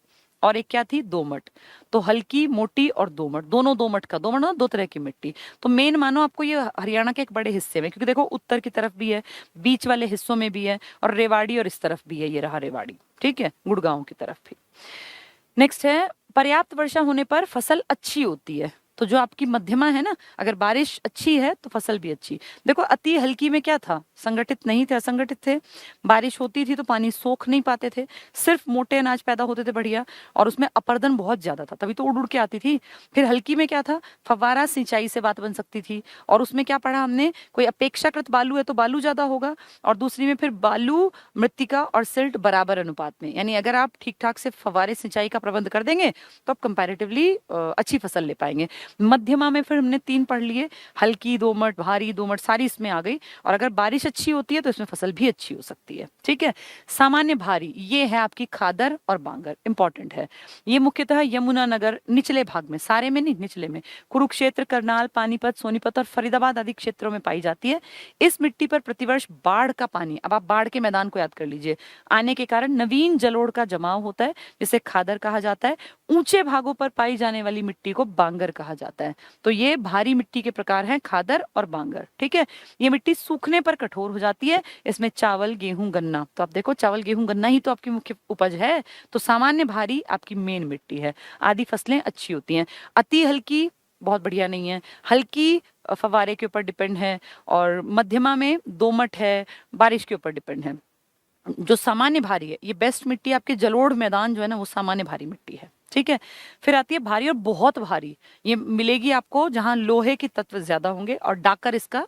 और एक क्या थी, दोमट। तो हल्की, मोटी और दोमट, दोनों दोमट का, दोमट ना 2 तरह की मिट्टी। तो मेन मानो आपको ये हरियाणा के एक बड़े हिस्से में, क्योंकि देखो उत्तर की तरफ भी है, बीच वाले हिस्सों में भी है, और रेवाड़ी और इस तरफ भी है, ये रहा रेवाड़ी, ठीक है, गुड़गांव की तरफ भी। नेक्स्ट है पर्याप्त वर्षा होने पर फसल अच्छी होती है। तो जो आपकी मध्यमा है ना, अगर बारिश अच्छी है तो फसल भी अच्छी। देखो अति हल्की में क्या था, संगठित नहीं थे, असंगठित थे, बारिश होती थी तो पानी सोख नहीं पाते थे, सिर्फ मोटे अनाज पैदा होते थे बढ़िया, और उसमें अपरदन बहुत ज्यादा था, तभी तो उड़ उड़ के आती थी। फिर हल्की में क्या था, फव्वारा सिंचाई से बात बन सकती थी, और उसमें क्या पढ़ा हमने, कोई अपेक्षाकृत बालू है तो बालू ज्यादा होगा, और दूसरी में फिर बालू, मृत्तिका और सिल्ट बराबर अनुपात में। यानी अगर आप ठीक ठाक से फव्वारे सिंचाई का प्रबंध कर देंगे तो आप कंपैरेटिवली अच्छी फसल ले पाएंगे। मध्यमा में फिर हमने 3 पढ़ लिए, हल्की दोमट, भारी दोमट, सारी इसमें आ गई, और अगर बारिश अच्छी होती है तो इसमें फसल भी अच्छी हो सकती है, ठीक है। सामान्य भारी, ये है आपकी खादर और बांगर, इंपॉर्टेंट है। ये मुख्यतः यमुनानगर निचले भाग में, सारे में नहीं, निचले में, कुरुक्षेत्र, करनाल, पानीपत, सोनीपत और फरीदाबाद आदि क्षेत्रों में पाई जाती है। इस मिट्टी पर प्रतिवर्ष बाढ़ का पानी, अब आप बाढ़ के मैदान को याद कर लीजिए, आने के कारण नवीन जलोढ़ का जमाव होता है, जिसे खादर कहा जाता है। ऊंचे भागों पर पाई जाने वाली मिट्टी को बांगर कहा जाता है। तो ये भारी मिट्टी के प्रकार हैं, खादर और बांगर, ठीक है। ये मिट्टी सूखने पर कठोर हो जाती है, इसमें चावल, गेहूं, गन्ना, तो आप देखो चावल, गेहूं, गन्ना ही तो आपकी मुख्य उपज है। तो सामान्य भारी आपकी मेन मिट्टी है, आदि फसलें अच्छी होती हैं। अति हल्की बहुत बढ़िया नहीं है, हल्की फव्वारे के ऊपर डिपेंड है, और मध्यमा में दोमट है, बारिश के ऊपर डिपेंड है। जो सामान्य भारी है, ये बेस्ट मिट्टी आपके जलोढ़ मैदान जो है ना, वो सामान्य भारी मिट्टी है, ठीक है। फिर आती है भारी और बहुत भारी, ये मिलेगी आपको जहां लोहे के तत्व ज्यादा होंगे, और डाकर इसका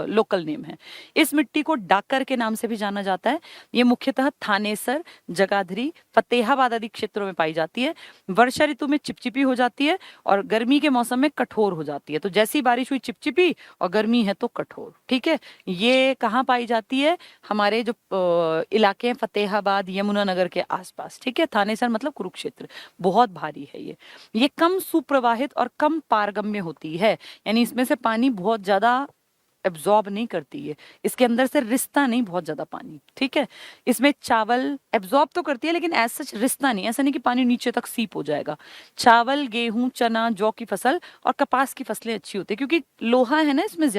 लोकल नेम है। इस मिट्टी को डाकर के नाम से भी जाना जाता है। ये मुख्यतः थानेसर, जगाधरी, फतेहाबाद आदि क्षेत्रों में पाई जाती है। वर्षा ऋतु में चिपचिपी हो जाती है, और गर्मी के मौसम में कठोर हो जाती है। तो जैसी बारिश हुई चिपचिपी, और गर्मी है तो कठोर, ठीक है। ये कहाँ पाई जाती है, हमारे जो इलाके हैं फतेहाबाद, यमुनानगर के आसपास, ठीक है। थानेसर मतलब कुरुक्षेत्र, बहुत भारी है ये कम सुप्रवाहित और कम पारगम्य होती है, यानी इसमें से पानी बहुत ज्यादा एब्जॉर्ब नहीं करती है, इसके अंदर से रिश्ता नहीं बहुत ज्यादा पानी, ठीक है। इसमें चावल एब्जॉर्ब तो करती है, लेकिन ऐसा सच रिश्ता नहीं, ऐसा नहीं कि पानी नीचे तक सीप हो जाएगा। चावल, गेहूं, चना, जौ की फसल और कपास की फसलें अच्छी होती है, क्योंकि लोहा है ना इसमें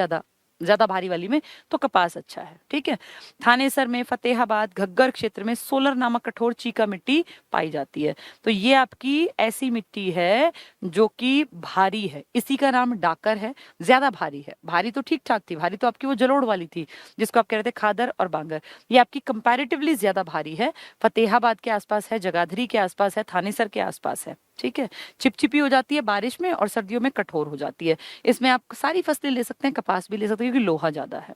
ज्यादा भारी वाली में, तो कपास अच्छा है, ठीक है। थानेसर में, फतेहाबाद, घग्गर क्षेत्र में सोलर नामक कठोर चीका मिट्टी पाई जाती है। तो ये आपकी ऐसी मिट्टी है जो कि भारी है, इसी का नाम डाकर है, ज्यादा भारी है। भारी तो ठीक ठाक थी, भारी तो आपकी वो जलोढ़ वाली थी जिसको आप कह रहे थे खादर और बांगर, ये आपकी कंपैरेटिवली ज्यादा भारी है, फतेहाबाद के आसपास है, जगाधरी के आसपास है, थानेसर के आसपास है, ठीक है। चिपचिपी हो जाती है बारिश में, और सर्दियों में कठोर हो जाती है। इसमें आप सारी फसलें ले सकते हैं, कपास भी ले सकते हैं, क्योंकि लोहा ज्यादा है।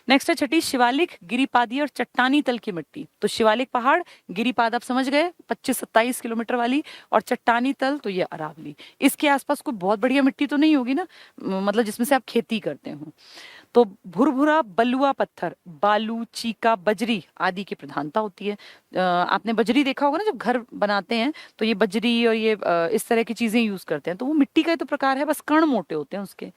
नेक्स्ट है छठी शिवालिक, गिरिपादी और चट्टानी तल की मिट्टी। तो शिवालिक पहाड़, गिरिपाद आप समझ गए 25-27 किलोमीटर वाली, और चट्टानी तल तो ये अरावली। इसके आसपास कोई बहुत बढ़िया मिट्टी तो नहीं होगी ना, मतलब जिसमें से आप खेती करते हो। तो भुरभुरा, बलुआ पत्थर, बालू, चीका, बजरी आदि की प्रधानता होती है। आपने बजरी देखा होगा ना, जब घर बनाते हैं तो ये बजरी और ये इस तरह की चीजें यूज करते हैं। तो वो मिट्टी का ही तो प्रकार है, बस कण मोटे होते हैं उसके।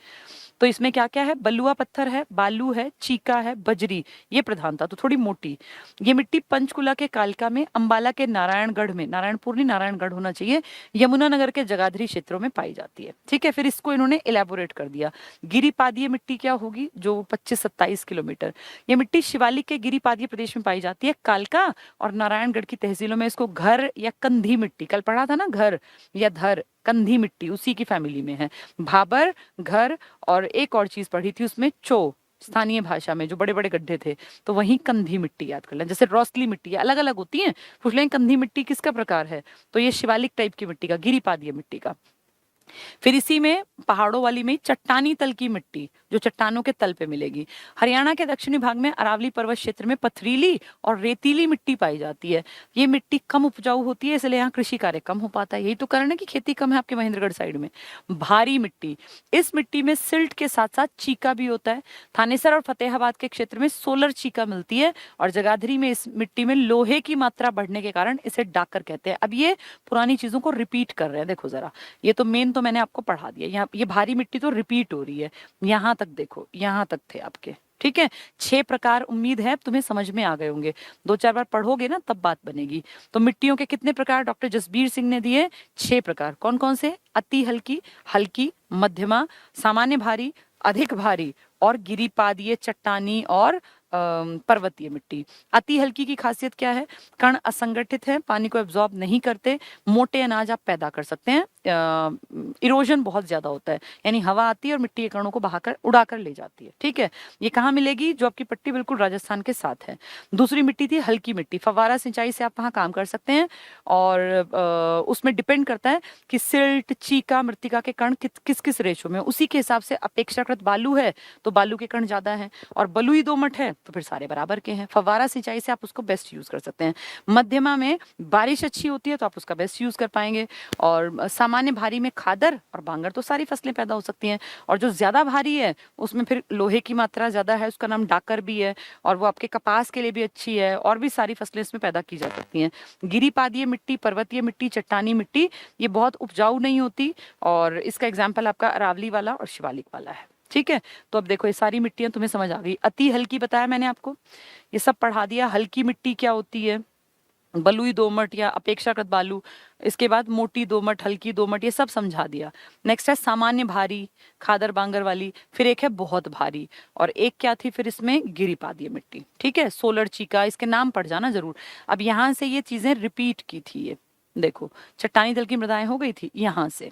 तो इसमें क्या क्या है, बलुआ पत्थर है, बालू है, चीका है, बजरी, ये प्रधानता, तो थोड़ी मोटी। ये मिट्टी पंचकुला के कालका में, अंबाला के नारायणगढ़ में, नारायणपुर नहीं नारायणगढ़ होना चाहिए, यमुनानगर के जगाधरी क्षेत्रों में पाई जाती है। ठीक है, फिर इसको इन्होंने इलेबोरेट कर दिया। गिरिपादीय मिट्टी क्या होगी, जो 25-27 किलोमीटर, ये मिट्टी शिवालिक के गिरिपादीय प्रदेश में पाई जाती है, कालका और नारायणगढ़ की तहसीलों में। इसको घर या कंधी मिट्टी, कल पढ़ा था ना, घर या धर, कंधी मिट्टी उसी की फैमिली में है। भाबर, घर, और एक और चीज पढ़ी थी उसमें, चो, स्थानीय भाषा में जो बड़े बड़े गड्ढे थे, तो वहीं कंधी मिट्टी याद कर लें। जैसे रोसली मिट्टी अलग अलग होती है, पूछ लें कंधी मिट्टी किसका प्रकार है, तो ये शिवालिक टाइप की मिट्टी का, गिरिपादीय मिट्टी का। फिर इसी में पहाड़ों वाली में चट्टानी तल की मिट्टी, जो चट्टानों के तल पे मिलेगी। हरियाणा के दक्षिणी भाग में अरावली पर्वत क्षेत्र में पथरीली और रेतीली मिट्टी पाई जाती है। ये मिट्टी कम उपजाऊ होती है, इसलिए यहाँ कृषि कार्य कम हो पाता है। यही तो कारण है कि खेती कम है आपके महेंद्रगढ़ साइड में। भारी मिट्टी, इस मिट्टी में सिल्ट के साथ साथ चीका भी होता है। थानेसर और फतेहाबाद के क्षेत्र में सोलर चीका मिलती है, और जगाधरी में इस मिट्टी में लोहे की मात्रा बढ़ने के कारण इसे डाकर कहते हैं। अब ये पुरानी चीजों को रिपीट कर रहे हैं, देखो जरा, ये तो मेन तो मैंने आपको पढ़ा दिया। यहाँ ये भारी मिट्टी तो रिपीट हो रही है, यहां तक देखो, यहां तक थे आपके। ठीक है, 6 प्रकार, उम्मीद है तुम्हें समझ में आ गए होंगे। 2-4 बार पढ़ोगे ना तब बात बनेगी। तो मिट्टियों के कितने प्रकार डॉक्टर जसबीर सिंह ने दिए, 6 प्रकार। कौन कौन से, अति हल्की, हल्की, मध्यमा, सामान्य भारी, अधिक भारी, और गिरिपादीय, चट्टानी और पर्वतीय मिट्टी। अति हल्की की खासियत क्या है, कण असंगठित है, पानी को एब्जॉर्ब नहीं करते, मोटे अनाज आप पैदा कर सकते हैं, इरोजन बहुत ज्यादा होता है, यानी हवा आती है और मिट्टी के कणों को बहाकर उड़ाकर ले जाती है। ठीक है, ये कहाँ मिलेगी, जो आपकी पट्टी बिल्कुल राजस्थान के साथ है। दूसरी मिट्टी थी हल्की मिट्टी, फव्वारा सिंचाई से आप वहाँ काम कर सकते हैं, और उसमें डिपेंड करता है कि सिल्ट, चीका, मृतिका के कण किस किस रेशो में, उसी के हिसाब से अपेक्षाकृत बालू है तो बालू के कण ज्यादा है, और बलुई दोमट है तो फिर सारे बराबर के हैं। फव्वारा सिंचाई से आप उसको बेस्ट यूज कर सकते हैं। मध्यमा में बारिश अच्छी होती है तो आप उसका बेस्ट यूज कर पाएंगे, और सामान्य भारी में खादर और बांगर, तो सारी फसलें पैदा हो सकती हैं। और जो ज्यादा भारी है उसमें फिर लोहे की मात्रा ज्यादा है, उसका नाम डाकर भी है, और वो आपके कपास के लिए भी अच्छी है, और भी सारी फसलें इसमें पैदा की जा सकती हैं। गिरिपादीय मिट्टी, पर्वतीय मिट्टी, चट्टानी मिट्टी, ये बहुत उपजाऊ नहीं होती, और इसका एग्जाम्पल आपका अरावली वाला और शिवालिक वाला है। ठीक है, तो अब देखो ये सारी मिट्टियां तुम्हें समझ आ गई। अति हल्की बताया मैंने आपको, ये सब पढ़ा दिया। हल्की मिट्टी क्या होती है, बलुई दोमट या अपेक्षाकृत बालू। इसके बाद मोटी दोमट, हल्की दोमट, ये सब समझा दिया। नेक्स्ट है सामान्य भारी, खादर बांगर वाली। फिर एक है बहुत भारी, और एक क्या थी फिर इसमें, गिरिपादीय मिट्टी। ठीक है, सोलर चीका, इसके नाम पढ़ जाना जरूर। अब यहाँ से ये चीजें रिपीट की थी, ये देखो चट्टानी दल की मृदाएं हो गई थी यहाँ से।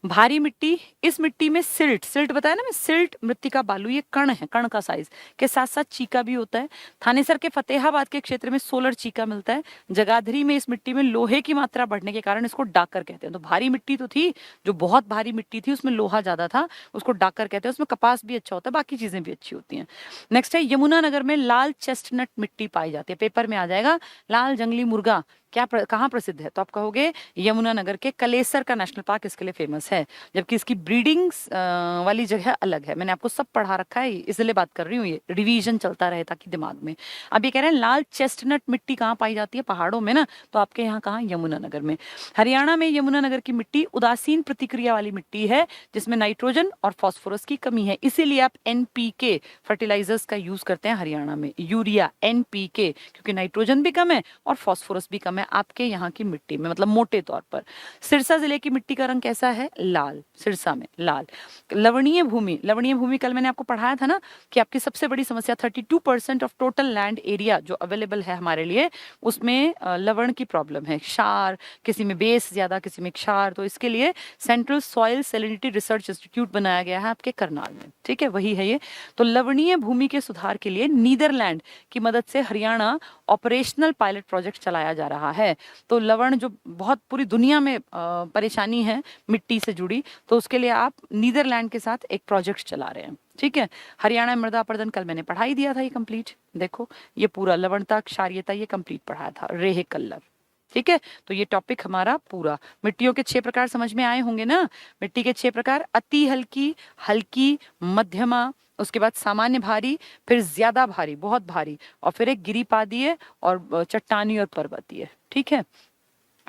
भारी मिट्टी, इस मिट्टी में सिल्ट, सिल्ट बताया ना मैं, सिल्ट, मृत्तिका, बालू, ये कण है, कण का साइज के साथ साथ चीका भी होता है। थानेसर के फतेहाबाद के क्षेत्र में सोलर चीका मिलता है। जगाधरी में इस मिट्टी में लोहे की मात्रा बढ़ने के कारण इसको डाकर कहते हैं। तो भारी मिट्टी तो थी, जो बहुत भारी मिट्टी थी उसमें लोहा ज्यादा था, उसको डाकर कहते हैं। उसमें कपास भी अच्छा होता है, बाकी चीजें भी अच्छी होती हैं। नेक्स्ट है यमुनानगर में लाल चेस्टनट मिट्टी पाई जाती है। पेपर में आ जाएगा, लाल जंगली मुर्गा कहाँ प्रसिद्ध है, तो आप कहोगे यमुनानगर के कलेसर का नेशनल पार्क इसके लिए फेमस है, जबकि इसकी ब्रीडिंग वाली जगह अलग है। मैंने आपको सब पढ़ा रखा है, इसलिए बात कर रही हूँ, ये रिवीजन चलता रहे ताकि दिमाग में। अब ये कह रहे हैं लाल चेस्टनट मिट्टी कहाँ पाई जाती है, पहाड़ों में ना, तो आपके यहाँ कहाँ, यमुनानगर में। हरियाणा में यमुनानगर की मिट्टी उदासीन प्रतिक्रिया वाली मिट्टी है, जिसमें नाइट्रोजन और फास्फोरस की कमी है, इसीलिए आप NPK फर्टिलाइजर्स का यूज करते हैं हरियाणा में, यूरिया, NPK, क्योंकि नाइट्रोजन भी कम है और फास्फोरस भी कम है आपके यहाँ की मिट्टी में, मतलब मोटे तौर पर। सिरसा जिले की मिट्टी का रंग कैसा है, लाल, सिरसा में लाल। लवणीय भूमि, लवणीय भूमि कल मैंने आपको पढ़ाया था ना कि आपकी सबसे बड़ी समस्या 32% ऑफ टोटल लैंड एरिया जो अवेलेबल है हमारे लिए, उसमें लवण की प्रॉब्लम है, क्षार, किसी में बेस ज्यादा, किसी में क्षार। तो इसके लिए central soil salinity research institute बनाया गया है आपके करनाल में। ठीक है, वही है ये। तो लवणीय भूमि के सुधार के लिए नीदरलैंड की मदद से हरियाणा ऑपरेशनल पायलट प्रोजेक्ट चलाया जा रहा है। तो लवण जो बहुत पूरी दुनिया में परेशानी है मिट्टी से जुड़ी, तो उसके लिए आप नीदरलैंड के साथ एक प्रोजेक्ट चला रहे हैं। ठीक है। हरियाणा में मृदा अपरदन कल मैंने पढ़ा ही दिया था, ये कंप्लीट। देखो ये पूरा लवणता क्षारीयता ये कंप्लीट पढ़ाया था, रेह कल्लर। ठीक है, तो ये टॉपिक हमारा पूरा। मिट्टियों के 6 प्रकार समझ में आए होंगे ना। मिट्टी के 6 प्रकार, अति हल्की, हल्की, मध्यमा, उसके बाद सामान्य भारी, फिर ज्यादा भारी, बहुत भारी, और फिर एक गिरिपादीय और चट्टानी और पर्वतीय। ठीक है,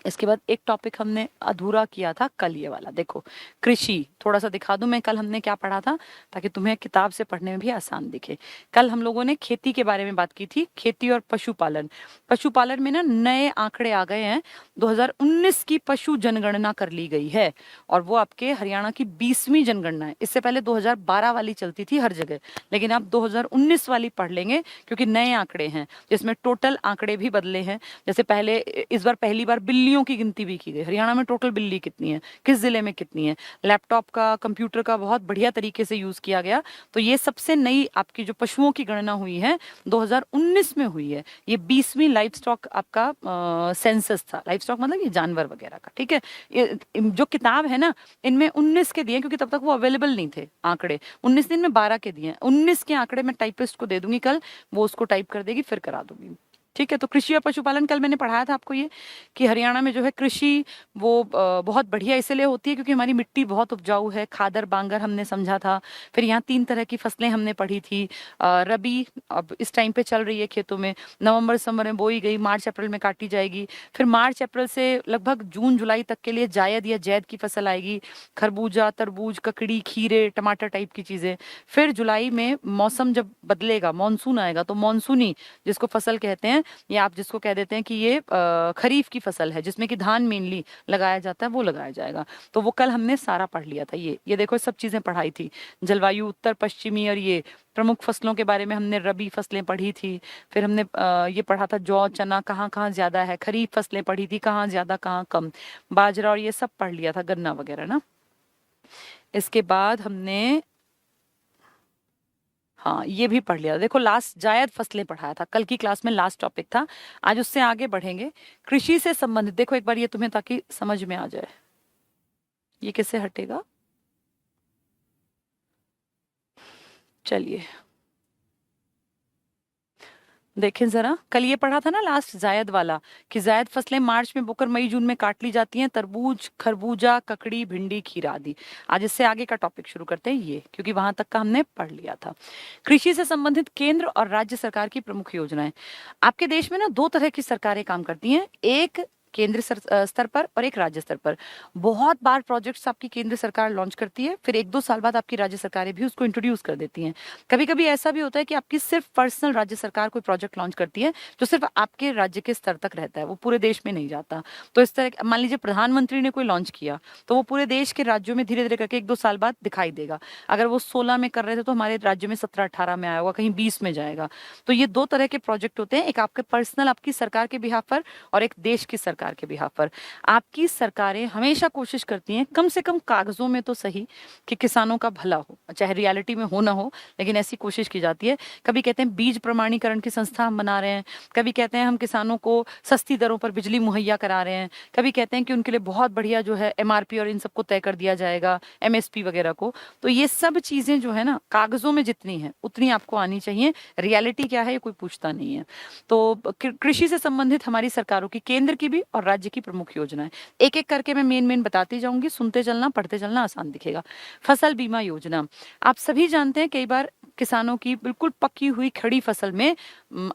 इसके बाद एक टॉपिक हमने अधूरा किया था कल, ये वाला देखो, कृषि। थोड़ा सा दिखा दूं मैं कल हमने क्या पढ़ा था, ताकि तुम्हें किताब से पढ़ने में भी आसान दिखे। कल हम लोगों ने खेती के बारे में बात की थी, खेती और पशुपालन। पशुपालन में ना नए आंकड़े आ गए हैं, 2019 की पशु जनगणना कर ली गई है, और वो आपके हरियाणा की 20वीं जनगणना है। इससे पहले 2012 वाली चलती थी हर जगह, लेकिन अब 2019 वाली पढ़ लेंगे, क्योंकि नए आंकड़े हैं जिसमें टोटल आंकड़े भी बदले हैं। जैसे पहले, इस बार पहली बार बिल्लियों की गिनती भी की गई। हरियाणा में टोटल बिल्ली कितनी है, किस जिले में कितनी है, लैपटॉप का, कंप्यूटर का बहुत बढ़िया तरीके से यूज किया गया। तो ये सबसे नई आपकी जो पशुओं की गणना हुई है 2019 में हुई है। ये 20वीं लाइफ स्टॉक आपका सेंसस था। लाइफ स्टॉक मतलब ये जानवर वगैरह का। ठीक है, ये जो किताब है ना, इनमें 19 के दिए, क्योंकि तब तक वो अवेलेबल नहीं थे आंकड़े। 19 दिन में 12 के दिए, 19 के आंकड़े मैं टाइपिस्ट को दे दूंगी कल, वो उसको टाइप कर देगी, फिर करा दूंगी। ठीक है, तो कृषि और पशुपालन कल मैंने पढ़ाया था आपको, ये कि हरियाणा में जो है कृषि वो बहुत बढ़िया इसलिए होती है क्योंकि हमारी मिट्टी बहुत उपजाऊ है। खादर बांगर हमने समझा था। फिर यहाँ 3 तरह की फसलें हमने पढ़ी थी। रबी अब इस टाइम पे चल रही है खेतों में, नवंबर दिसंबर में बोई गई, मार्च अप्रैल में काटी जाएगी। फिर मार्च अप्रैल से लगभग जून जुलाई तक के लिए जायद या जैद की फसल आएगी, खरबूजा, तरबूज, ककड़ी, खीरे, टमाटर टाइप की चीजें। फिर जुलाई में मौसम जब बदलेगा, मानसून आएगा, तो मानसूनी जिसको फसल कहते हैं, या आप जिसको कह देते हैं कि ये खरीफ की फसल है, जिसमें कि धान मेनली लगाया जाता है, वो लगाया जाएगा। तो वो कल हमने सारा पढ़ लिया था। ये देखो सब चीजें पढ़ाई थी, जलवायु, उत्तर पश्चिमी, और ये प्रमुख फसलों के बारे में हमने रबी फसलें पढ़ी थी। फिर हमने ये पढ़ा था जौ चना कहाँ कहाँ ज्यादा है, खरीफ फसलें पढ़ी थी कहाँ ज्यादा कहाँ कम, बाजरा और ये सब पढ़ लिया था, गन्ना वगैरह ना। इसके बाद हमने हाँ ये भी पढ़ लिया। देखो लास्ट जायद फसलें पढ़ाया था कल की क्लास में, लास्ट टॉपिक था। आज उससे आगे बढ़ेंगे, कृषि से संबंधित। देखो एक बार ये तुम्हें, ताकि समझ में आ जाए। ये कैसे हटेगा, चलिए देखें जरा। कल ये पढ़ा था ना लास्ट जायद वाला, कि जायद फसलें मार्च में बोकर मई जून में काट ली जाती हैं, तरबूज, खरबूजा, ककड़ी, भिंडी, खीरा आदि। आज इससे आगे का टॉपिक शुरू करते हैं ये, क्योंकि वहां तक का हमने पढ़ लिया था। कृषि से संबंधित केंद्र और राज्य सरकार की प्रमुख योजनाएं। आपके देश में ना 2 तरह की सरकारें काम करती हैं, एक केंद्र स्तर पर और एक राज्य स्तर पर। बहुत बार प्रोजेक्ट्स आपकी केंद्र सरकार लॉन्च करती है, फिर 1-2 साल बाद आपकी राज्य सरकारें भी उसको इंट्रोड्यूस कर देती हैं। कभी कभी ऐसा भी होता है कि आपकी सिर्फ पर्सनल राज्य सरकार कोई प्रोजेक्ट लॉन्च करती है, जो सिर्फ आपके राज्य के स्तर तक रहता है, वो पूरे देश में नहीं जाता। तो इस तरह, मान लीजिए प्रधानमंत्री ने कोई लॉन्च किया, तो वो पूरे देश के राज्यों में धीरे धीरे करके 1-2 साल बाद दिखाई देगा। अगर वो 16 में कर रहे थे, तो हमारे राज्य में 17-18 में आया होगा, कहीं 20 में जाएगा। तो ये 2 तरह के प्रोजेक्ट होते हैं, एक आपके पर्सनल आपकी सरकार के बिहाफ पर, और एक देश की सरकार के बिहाफ पर। आपकी सरकारें हमेशा कोशिश करती हैं, कम से कम कागजों में तो सही, कि किसानों का भला हो, चाहे रियलिटी में हो ना हो, लेकिन ऐसी कोशिश की जाती है। कभी कहते हैं बीज प्रमाणीकरण की संस्था हम बना रहे हैं, कभी कहते हैं हम किसानों को सस्ती दरों पर बिजली मुहैया करा रहे हैं, कभी कहते हैं कि उनके लिए बहुत बढ़िया जो है एमआरपी और इन सबको तय कर दिया जाएगा, एमएसपी वगैरह को। तो ये सब चीजें जो है ना, कागजों में जितनी है उतनी आपको आनी चाहिए, रियलिटी क्या है ये कोई पूछता नहीं है। तो कृषि से संबंधित हमारी सरकारों की, केंद्र की भी और राज्य की प्रमुख योजना है। एक एक करके मैं मेन बताती जाऊंगी, सुनते चलना, पढ़ते चलना, आसान दिखेगा। फसल बीमा योजना, आप सभी जानते हैं कई बार किसानों की बिल्कुल पकी हुई खड़ी फसल में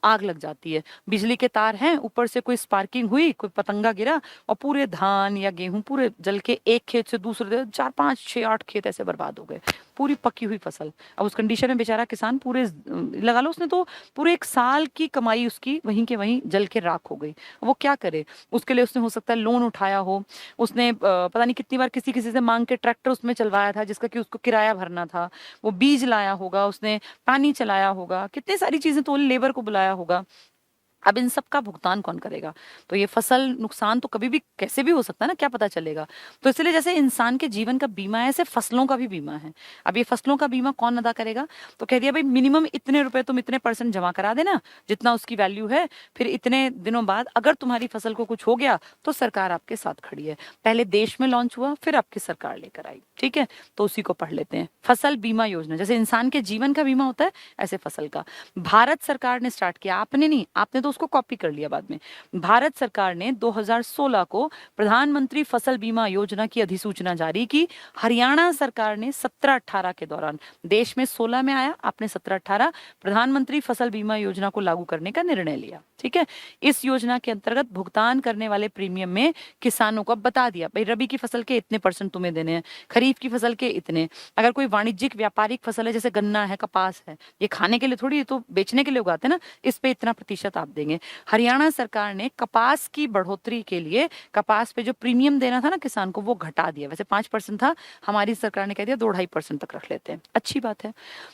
आग लग जाती है। बिजली के तार हैं, ऊपर से कोई स्पार्किंग हुई, कोई पतंगा गिरा, और पूरे धान या गेहूं पूरे जल के एक खेत से दूसरे 4, 5, 6, 8 खेत ऐसे बर्बाद हो गए, पूरी पकी हुई फसल। अब उस कंडीशन में बेचारा किसान पूरे, लगा लो उसने तो पूरे 1 साल की कमाई उसकी वहीं के वहीं जल के राख हो गई। वो क्या करे, उसके लिए उसने हो सकता है लोन उठाया हो, उसने पता नहीं कितनी बार किसी किसी से मांग के ट्रैक्टर उसमें चलवाया था, जिसका कि उसको किराया भरना था, वो बीज लाया होगा, उसने पानी चलाया होगा, कितनी सारी चीजें, तो लेबर को बुलाया होगा। अब इन सब का भुगतान कौन करेगा? तो ये फसल नुकसान तो कभी भी कैसे भी हो सकता है ना, क्या पता चलेगा। तो इसलिए जैसे इंसान के जीवन का बीमा है, ऐसे फसलों का भी बीमा है। अब ये फसलों का बीमा कौन अदा करेगा? तो कह दिया भाई मिनिमम इतने रुपए तुम इतने % जमा करा देना, जितना उसकी वैल्यू है, फिर इतने दिनों बाद अगर तुम्हारी फसल को कुछ हो गया तो सरकार आपके साथ खड़ी है। पहले देश में लॉन्च हुआ, फिर आपकी सरकार लेकर आई, ठीक है। तो उसी को पढ़ लेते हैं। फसल बीमा योजना, जैसे इंसान के जीवन का बीमा होता है, ऐसे फसल का भारत सरकार ने स्टार्ट किया। आपने नहीं, आपने तो उसको कॉपी कर लिया बाद में। भारत सरकार ने 2016 को प्रधानमंत्री फसल बीमा योजना की अधिसूचना जारी की। हरियाणा सरकार ने 17-18 के दौरान, देश में 16 में आया, आपने 17-18 प्रधानमंत्री फसल बीमा योजना को लागू करने का निर्णय लिया, ठीक है। इस योजना के अंतर्गत भुगतान करने वाले प्रीमियम में किसानों को अब बता दिया भाई रबी की फसल के इतने % तुम्हें देने हैं, खरीफ की फसल के इतने। अगर कोई वाणिज्यिक व्यापारिक फसल है, जैसे गन्ना है, कपास है, ये खाने के लिए थोड़ी, ये तो बेचने के लिए उगाते हैं ना, इस पे इतना % आप देंगे। हरियाणा सरकार ने कपास की बढ़ोतरी के लिए कपास पे जो प्रीमियम देना था ना किसान को, वो घटा दिया। वैसे 5% था, हमारी सरकार ने कह दिया 2-2.5% तक रख लेते हैं, अच्छी बात है।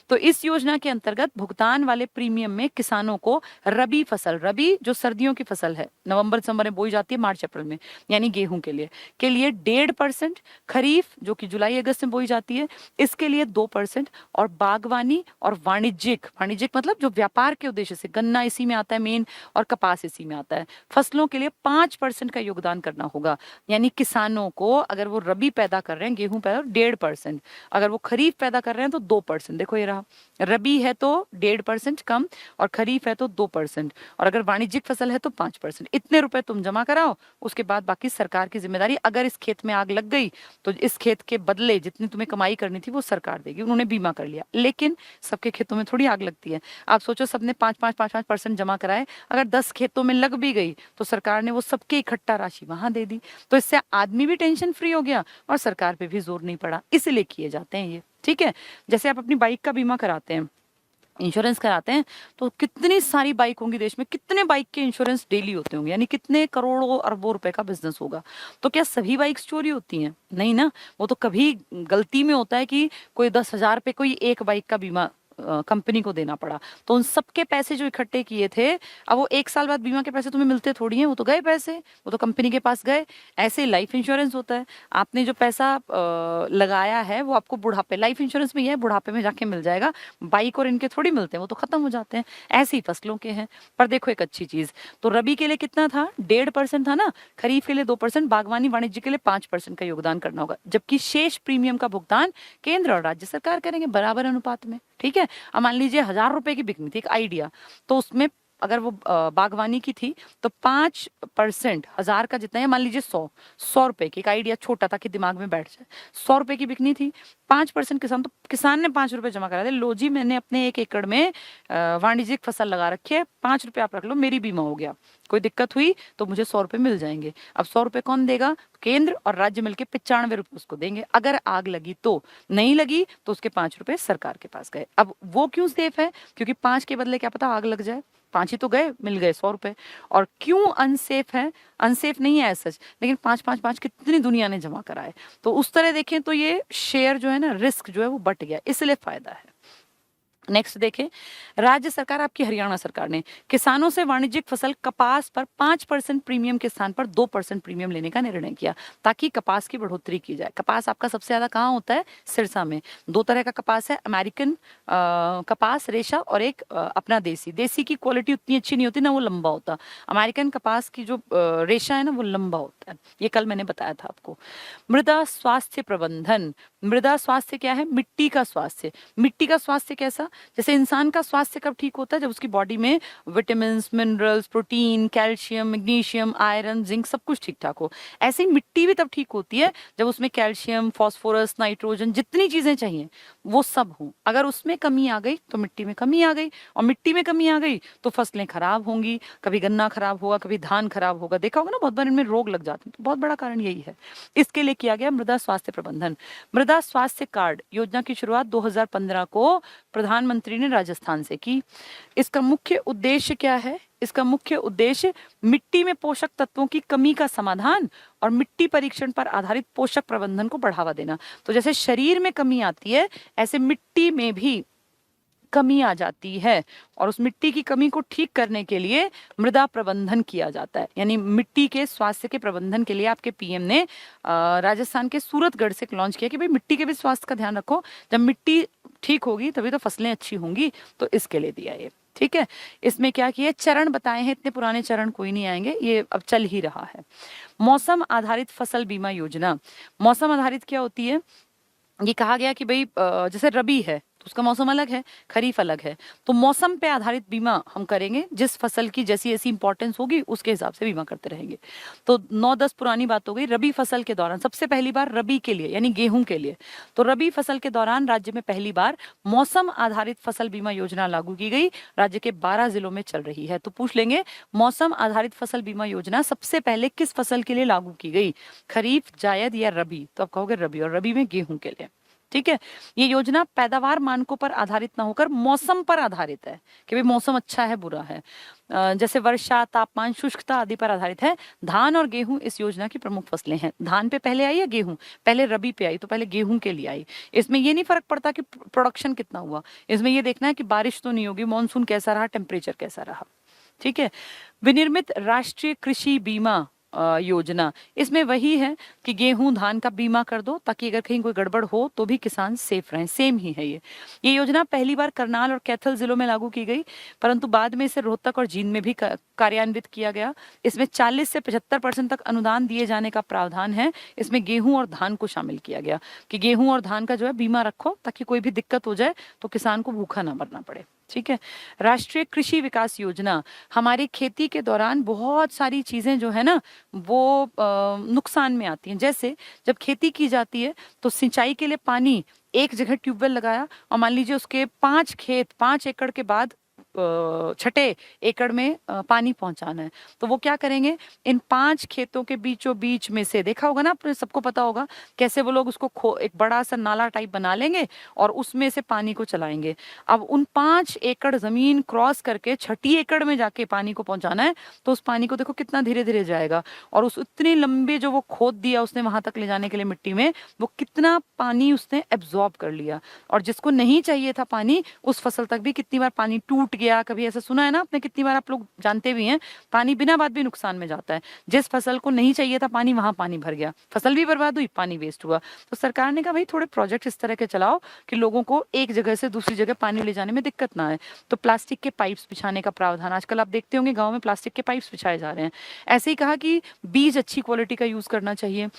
तो इस योजना के अंतर्गत भुगतान वाले प्रीमियम में किसानों को रबी फसल, रबी जो सर्दियों की फसल है, नवंबर दिसंबर में बोई जाती है, मार्च अप्रैल में, यानी गेहूं के लिए 1.5%, खरीफ जो कि जुलाई अगस्त में बोई जाती है, इसके लिए 2%, और बागवानी और वाणिज्यिक, वाणिज्यिक मतलब जो व्यापार के उद्देश्य से, गन्ना इसी में आता है मेन, और कपास इसी में आता है, फसलों के लिए 5% का योगदान करना होगा। यानी किसानों को अगर वो रबी पैदा कर रहे हैं, गेहूं पैदा 1.5%, अगर वो खरीफ पैदा कर रहे हैं तो 2%। देखो ये रहा, रबी है तो 1.5% कम, और खरीफ है तो 2%, और अगर वाणिज्यिक फसल है तो 5%। इतने रुपए तुम जमा कराओ, उसके बाद बाकी सरकार की जिम्मेदारी। अगर इस खेत में आग लग गई तो इस खेत के बदले जितनी तुम्हें कमाई करनी थी वो सरकार देगी। उन्होंने बीमा कर लिया, लेकिन सबके खेतों में थोड़ी आग लगती है। आप सोचो सबने 5-5% जमा कराए, अगर 10 खेतों में लग भी गई तो सरकार ने वो सबके इकट्ठा राशि वहां दे दी। तो इससे आदमी भी टेंशन फ्री हो गया और सरकार पे भी जोर नहीं पड़ा, इसलिए किए जाते हैं ये, ठीक है। जैसे आप अपनी बाइक का बीमा कराते हैं, इंश्योरेंस कराते हैं, तो कितनी सारी बाइक होंगी देश में, कितने बाइक के इंश्योरेंस डेली होते होंगे, यानी कितने करोड़ों अरबों रुपए का बिजनेस होगा। तो क्या सभी बाइक्स चोरी होती हैं? नहीं ना, वो तो कभी गलती में होता है कि कोई 10,000 पे कोई एक बाइक का बीमा कंपनी को देना पड़ा, तो उन सबके पैसे जो इकट्ठे किए थे, अब वो 1 साल बाद बीमा के पैसे तुम्हें मिलते थोड़ी हैं, वो तो गए पैसे, वो तो कंपनी के पास गए। ऐसे लाइफ इंश्योरेंस होता है, आपने जो पैसा लगाया है वो आपको बुढ़ापे, लाइफ इंश्योरेंस में ये है बुढ़ापे में जाके मिल जाएगा, बाइक और इनके थोड़ी मिलते हैं, वो तो खत्म हो जाते हैं। ऐसे ही फसलों के हैं। पर देखो एक अच्छी चीज, तो रबी के लिए कितना था, 1.5% था ना, खरीफ के लिए 2%, बागवानी वाणिज्य के लिए 5% का योगदान करना होगा, जबकि शेष प्रीमियम का भुगतान केंद्र और राज्य सरकार करेंगे बराबर अनुपात में, ठीक है। अब मान लीजिए 1,000 रुपए की बिकनी थी, एक आइडिया, तो उसमें अगर वो बागवानी की थी तो 5%, 1,000 का जितना है, मान लीजिए 100 रुपए की, एक आइडिया छोटा था कि दिमाग में बैठ जाए, 100 रुपए की बिकनी थी, 5% किसान, तो किसान ने 5 रुपए जमा करा दे, लो जी मैंने अपने 1 एकड़ में वाणिज्यिक फसल लगा रखी है, 5 रुपए आप रख लो, मेरी बीमा हो गया, कोई दिक्कत हुई तो मुझे 100 रुपए मिल जाएंगे। अब 100 रुपए कौन देगा? केंद्र और राज्य मिलकर 95 रुपए उसको देंगे। अगर आग लगी तो, नहीं लगी तो उसके 5 रुपए सरकार के पास गए। अब वो क्यों सेफ है? क्योंकि 5 के बदले क्या पता आग लग जाए, 5 ही तो गए, मिल गए 100 रुपए। और क्यों अनसेफ है? अनसेफ नहीं है सच, लेकिन 5-5-5 कितनी दुनिया ने जमा कराए, तो उस तरह देखें तो ये शेयर जो है ना, रिस्क जो है वो बट गया, इसलिए फायदा है। नेक्स्ट देखें, राज्य सरकार आपकी हरियाणा सरकार ने किसानों से वाणिज्यिक फसल कपास पर 5% प्रीमियम के स्थान पर 2% प्रीमियम लेने का निर्णय किया, ताकि कपास की बढ़ोतरी की जाए। कपास आपका सबसे ज्यादा कहाँ होता है? सिरसा में। 2 तरह का कपास है, अमेरिकन कपास रेशा और एक अपना देसी। देसी की क्वालिटी उतनी अच्छी नहीं होती ना, वो लंबा होता। अमेरिकन कपास की जो रेशा है ना, वो लंबा होता है, ये कल मैंने बताया था आपको। मृदा स्वास्थ्य प्रबंधन, मृदा स्वास्थ्य क्या है? मिट्टी का स्वास्थ्य। मिट्टी का स्वास्थ्य कैसा? जैसे इंसान का स्वास्थ्य कब ठीक होता है? जब उसकी बॉडी में vitamin, minerals, protein, calcium, magnesium, iron, zinc सब कुछ ठीक ठाक हो। ऐसे ही मिट्टी भी तब ठीक होती है जब उसमें कैल्शियम, फास्फोरस, नाइट्रोजन, जितनी चीजें चाहिए वो सब हो। अगर उसमें कमी आ गई तो मिट्टी में कमी आ गई, और मिट्टी में कमी आ गई तो फसलें खराब होंगी, कभी गन्ना खराब होगा, कभी धान खराब होगा। देखा होगा ना, बहुत बार इनमें रोग लग जाते हैं, तो बहुत बड़ा कारण यही है। इसके लिए किया गया मृदा स्वास्थ्य प्रबंधन। मृदा स्वास्थ्य कार्ड योजना की शुरुआत 2015 को प्रधानमंत्री ने राजस्थान से की। इसका मुख्य उद्देश्य क्या है? इसका मुख्य उद्देश्य मिट्टी में पोषक तत्वों की कमी का समाधान और मिट्टी परीक्षण पर आधारित पोषक प्रबंधन को बढ़ावा देना। तो जैसे शरीर में कमी आती है, ऐसे मिट्टी में भी कमी आ जाती है, और उस मिट्टी की कमी को ठीक करने के लिए मृदा प्रबंधन किया जाता है। यानी मिट्टी के स्वास्थ्य के प्रबंधन के लिए आपके पीएम ने राजस्थान के सूरतगढ़ से लॉन्च किया कि भाई मिट्टी के भी स्वास्थ्य का ध्यान रखो, जब मिट्टी ठीक होगी तभी तो फसलें अच्छी होंगी, तो इसके लिए दिया ये। ठीक है, इसमें क्या किया, चरण बताए हैं, इतने पुराने चरण कोई नहीं आएंगे, ये अब चल ही रहा है। मौसम आधारित फसल बीमा योजना। मौसम आधारित क्या होती है, ये कहा गया कि भाई जैसे रबी है तो उसका मौसम अलग है, खरीफ अलग है, तो मौसम पे आधारित बीमा हम करेंगे, जिस फसल की जैसी ऐसी इंपॉर्टेंस होगी उसके हिसाब से बीमा करते रहेंगे। तो 9-10 पुरानी बात हो गई। रबी फसल के दौरान सबसे पहली बार रबी के लिए यानी गेहूं के लिए, तो रबी फसल के दौरान राज्य में पहली बार मौसम आधारित फसल बीमा योजना लागू की गई, राज्य के 12 जिलों में चल रही है। तो पूछ लेंगे मौसम आधारित फसल बीमा योजना सबसे पहले किस फसल के लिए लागू की गई, खरीफ, जायद या रबी, तो आप कहोगे रबी, और रबी में गेहूं के लिए। ठीक है, ये योजना पैदावार मानकों पर आधारित ना होकर मौसम पर आधारित है कि भाई मौसम अच्छा है बुरा है, जैसे वर्षा, तापमान, शुष्कता आदि पर आधारित है। धान और गेहूं इस योजना की प्रमुख फसलें हैं। धान पे पहले आई या गेहूं, पहले रबी पे आई, तो पहले गेहूं के लिए आई। इसमें ये नहीं फर्क पड़ता कि प्रोडक्शन कितना हुआ, इसमें ये देखना है कि बारिश तो नहीं होगी, मानसून कैसा रहा, टेम्परेचर कैसा रहा। ठीक है, विनिर्मित राष्ट्रीय कृषि बीमा योजना, इसमें वही है कि गेहूं धान का बीमा कर दो ताकि अगर कहीं कोई गड़बड़ हो तो भी किसान सेफ रहें, सेम ही है ये योजना पहली बार करनाल और कैथल जिलों में लागू की गई, परंतु बाद में इसे रोहतक और जींद में भी कार्यान्वित किया गया। इसमें 40 से 75% तक अनुदान दिए जाने का प्रावधान है। इसमें गेहूं और धान को शामिल किया गया कि गेहूं और धान का जो है बीमा रखो ताकि कोई भी दिक्कत हो जाए तो किसान को भूखा ना मरना पड़े। ठीक है, राष्ट्रीय कृषि विकास योजना, हमारी खेती के दौरान बहुत सारी चीजें जो है ना वो नुकसान में आती हैं। जैसे जब खेती की जाती है तो सिंचाई के लिए पानी, एक जगह ट्यूबवेल लगाया और मान लीजिए उसके 5 एकड़ के बाद छठे एकड़ में पानी पहुंचाना है, तो वो क्या करेंगे, इन 5 खेतों के बीचों बीच में से, देखा होगा ना आपने, सबको पता होगा कैसे वो लोग उसको एक बड़ा सा नाला टाइप बना लेंगे और उसमें से पानी को चलाएंगे। अब उन 5 एकड़ जमीन क्रॉस करके छठी एकड़ में जाके पानी को पहुंचाना है, तो उस पानी को देखो कितना धीरे धीरे जाएगा, और उस इतनी लंबे जो वो खोद दिया उसने वहां तक ले जाने के लिए मिट्टी में, वो कितना पानी उसने एब्जॉर्ब कर लिया। और जिसको नहीं चाहिए था पानी, उस फसल तक भी कितनी बार पानी टूट गया, कभी ऐसा सुना है ना आपने, कितनी बार आप लोग जानते भी हैं, पानी बिना बात भी नुकसान में जाता है। जिस फसल को नहीं चाहिए था पानी, वहां पानी भर गया, फसल भी बर्बाद हुई, पानी वेस्ट हुआ। तो सरकार ने कहा भाई थोड़े प्रोजेक्ट इस तरह के चलाओ कि लोगों को एक जगह से दूसरी जगह पानी ले जाने में दिक्कत ना आए। तो प्लास्टिक के पाइप्स बिछाने का प्रावधान, आजकल आप देखते होंगे गाँव में प्लास्टिक के पाइप्स बिछाए जा रहे हैं। ऐसे ही कहा कि बीज अच्छी क्वालिटी का यूज करना चाहिए,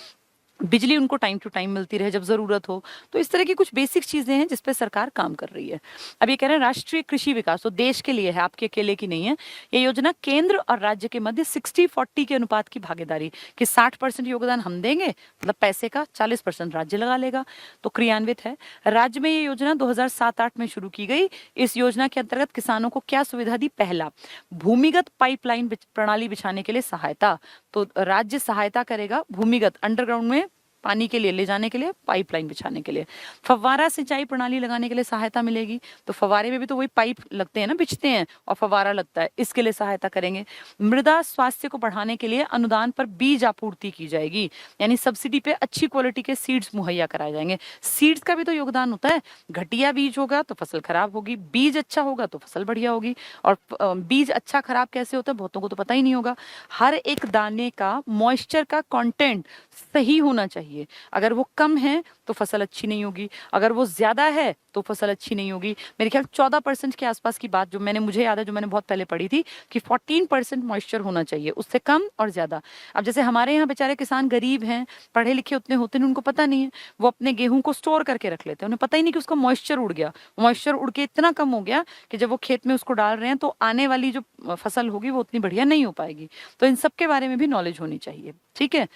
बिजली उनको टाइम टू टाइम मिलती रहे जब जरूरत हो। तो इस तरह की कुछ बेसिक चीजें हैं जिसपे सरकार काम कर रही है। अब ये कह रहे हैं राष्ट्रीय कृषि विकास, तो देश के लिए है, आपके अकेले की नहीं है। ये योजना केंद्र और राज्य के मध्य 60-40 के अनुपात की भागीदारी, कि 60% योगदान हम देंगे, मतलब पैसे का 40% राज्य लगा लेगा, तो क्रियान्वित है। राज्य में ये योजना 2007-8 में शुरू की गई। इस योजना के अंतर्गत किसानों को क्या सुविधा दी, पहला, भूमिगत पाइपलाइन प्रणाली बिछाने के लिए सहायता, तो राज्य सहायता करेगा भूमिगत अंडरग्राउंड में पानी के लिए ले जाने के लिए, पाइपलाइन बिछाने के लिए। फव्वारा सिंचाई प्रणाली लगाने के लिए सहायता मिलेगी, तो फव्वारे में भी तो वही पाइप लगते हैं ना, बिछते हैं और फव्वारा लगता है, इसके लिए सहायता करेंगे। मृदा स्वास्थ्य को बढ़ाने के लिए अनुदान पर बीज आपूर्ति की जाएगी, यानी सब्सिडी पे अच्छी क्वालिटी के सीड्स मुहैया कराए जाएंगे। सीड्स का भी तो योगदान होता है, घटिया बीज होगा तो फसल खराब होगी, बीज अच्छा होगा तो फसल बढ़िया होगी। और बीज अच्छा खराब कैसे होता है बहुतों को तो पता ही नहीं होगा। हर एक दाने का मॉइस्चर का कंटेंट सही होना चाहिए, अगर वो कम है तो फसल अच्छी नहीं होगी, अगर वो ज्यादा है तो फसल अच्छी नहीं होगी। मेरे ख्याल 14% के आसपास की बात जो मुझे याद है, जो मैंने बहुत पहले पढ़ी थी, कि 14% मॉइस्चर होना चाहिए, उससे कम और ज्यादा। अब जैसे हमारे यहाँ बेचारे किसान गरीब हैं, पढ़े लिखे उतने होते नहीं, उनको पता नहीं है, वो अपने गेहूं को स्टोर करके रख लेते हैं, उन्हें पता ही नहीं कि उसका मॉइस्चर उड़ गया, मॉइस्चर उड़ के इतना कम हो गया कि जब वो खेत में उसको डाल रहे हैं तो आने वाली जो फसल होगी वो उतनी बढ़िया नहीं हो पाएगी। तो इन सब के बारे में भी नॉलेज होनी चाहिए। ठीक है,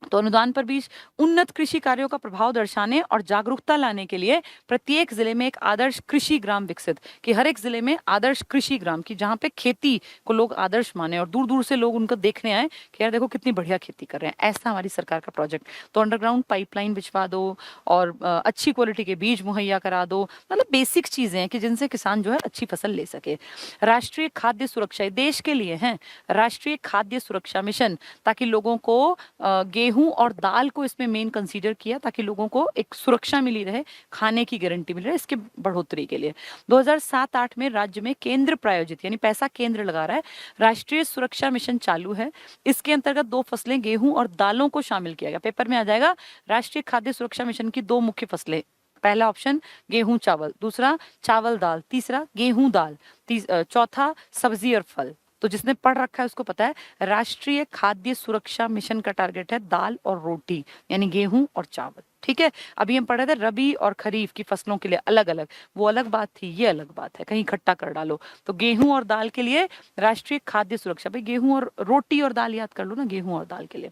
तो अनुदान पर बीज, उन्नत कृषि कार्यों का प्रभाव दर्शाने और जागरूकता लाने के लिए प्रत्येक जिले में एक आदर्श कृषि ग्राम विकसित, कि हर एक जिले में आदर्श कृषि ग्राम, की जहाँ पे खेती को लोग आदर्श माने और दूर दूर से लोग उनको देखने आए कि यार देखो कितनी बढ़िया खेती कर रहे हैं। ऐसा हमारी सरकार का प्रोजेक्ट। तो अंडरग्राउंड पाइपलाइन बिछवा दो और अच्छी क्वालिटी के बीज मुहैया करा दो, मतलब बेसिक चीजें हैं कि जिनसे किसान जो है अच्छी फसल ले सके। राष्ट्रीय खाद्य सुरक्षा, देश के लिए है राष्ट्रीय खाद्य सुरक्षा मिशन, ताकि लोगों को गेहूं गेहूं और दाल को इसमें मेन कंसीडर किया ताकि लोगों को एक सुरक्षा मिली रहे, खाने की गारंटी मिल रही है, इसके बढ़ोतरी के लिए 2007-8 में राज्य में केंद्र प्रायोजित यानी पैसा केंद्र लगा रहा है राष्ट्रीय सुरक्षा मिशन चालू है। इसके अंतर्गत 2 फसलें गेहूं और दालों को शामिल किया गया। पेपर में आ जाएगा राष्ट्रीय खाद्य सुरक्षा मिशन की 2 मुख्य फसलें, पहला ऑप्शन गेहूं चावल, दूसरा चावल दाल, तीसरा गेहूं दाल, चौथा सब्जी और फल। तो जिसने पढ़ रखा है उसको पता है राष्ट्रीय खाद्य सुरक्षा मिशन का टारगेट है दाल और रोटी यानी गेहूं और चावल। ठीक है, अभी हम पढ़ रहे थे रबी और खरीफ की फसलों के लिए अलग अलग, वो अलग बात थी, ये अलग बात है, कहीं इकट्ठा कर डालो। तो गेहूं और दाल के लिए राष्ट्रीय खाद्य सुरक्षा, भाई गेहूं और रोटी और दाल याद कर लो ना, गेहूं और दाल के लिए।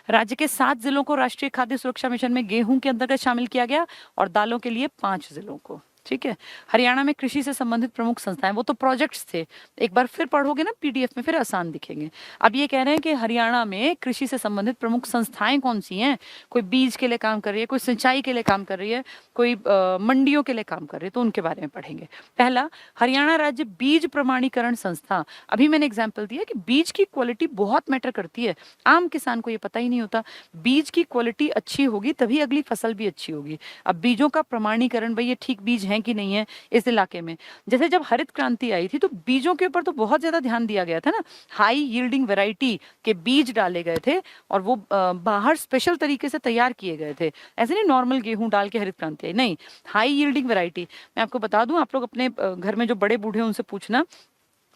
राज्य के 7 जिलों को राष्ट्रीय खाद्य सुरक्षा मिशन में गेहूं के अंतर्गत शामिल किया गया और दालों के लिए 5 जिलों को। ठीक है, हरियाणा में कृषि से संबंधित प्रमुख संस्थाएं, वो तो प्रोजेक्ट्स थे, एक बार फिर पढ़ोगे ना पीडीएफ में फिर आसान दिखेंगे। अब ये कह रहे हैं कि हरियाणा में कृषि से संबंधित प्रमुख संस्थाएं कौन सी हैं, कोई बीज के लिए काम कर रही है, कोई सिंचाई के लिए काम कर रही है, कोई मंडियों के लिए काम कर रही है, तो उनके बारे में पढ़ेंगे। पहला, हरियाणा राज्य बीज प्रमाणीकरण संस्था। अभी मैंने एग्जाम्पल दिया कि बीज की क्वालिटी बहुत मैटर करती है, आम किसान को ये पता ही नहीं होता। बीज की क्वालिटी अच्छी होगी तभी अगली फसल भी अच्छी होगी। अब बीजों का प्रमाणीकरण, भाई ये ठीक बीज हैं कि नहीं है इस इलाके में। जैसे जब हरित क्रांति आई थी तो बीजों के ऊपर तो बहुत ज्यादा ध्यान दिया गया था ना, हाई यील्डिंग वैरायटी के बीज डाले गए थे और वो बाहर स्पेशल तरीके से तैयार किए गए थे, ऐसे नहीं नॉर्मल गेहूं डाल के हरित क्रांति आई, नहीं, हाई यील्डिंग वैरायटी। मैं आपको बता दूं, आप लोग अपने घर में जो बड़े बूढ़े हैं उनसे पूछना,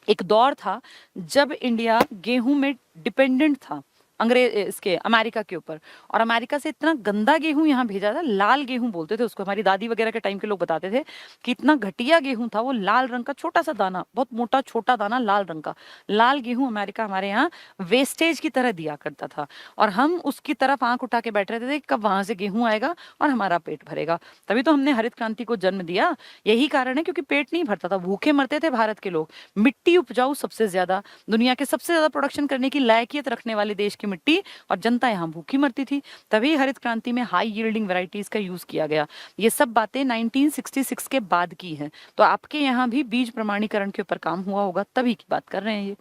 एक दौर था जब इंडिया गेहूं में डिपेंडेंट था अंग्रेज इसके अमेरिका के ऊपर, और अमेरिका से इतना गंदा गेहूं यहाँ भेजा था, लाल गेहूं बोलते थे उसको, हमारी दादी वगैरह के टाइम के लोग बताते थे कि इतना घटिया गेहूं था वो, लाल रंग का छोटा सा दाना, बहुत मोटा छोटा दाना लाल रंग का, लाल गेहूं अमेरिका हमारे यहाँ वेस्टेज की तरह दिया करता था और हम उसकी तरफ आंख उठा के बैठ रहे थे कब वहां से गेहूं आएगा और हमारा पेट भरेगा। तभी तो हमने हरित क्रांति को जन्म दिया, यही कारण है, क्योंकि पेट नहीं भरता था, भूखे मरते थे भारत के लोग। मिट्टी उपजाऊ सबसे ज्यादा, दुनिया के सबसे ज्यादा प्रोडक्शन करने की लायकियत रखने वाले देश की मिट्टी, और जनता यहाँ भूखी मरती थी, तभी हरित क्रांति में हाई यील्डिंग वैरायटीज का यूज किया गया। ये सब बातें 1966 के बाद की हैं, तो आपके यहाँ भी बीज प्रमाणीकरण के ऊपर काम हुआ होगा, तभी की बात कर रहे हैं ये।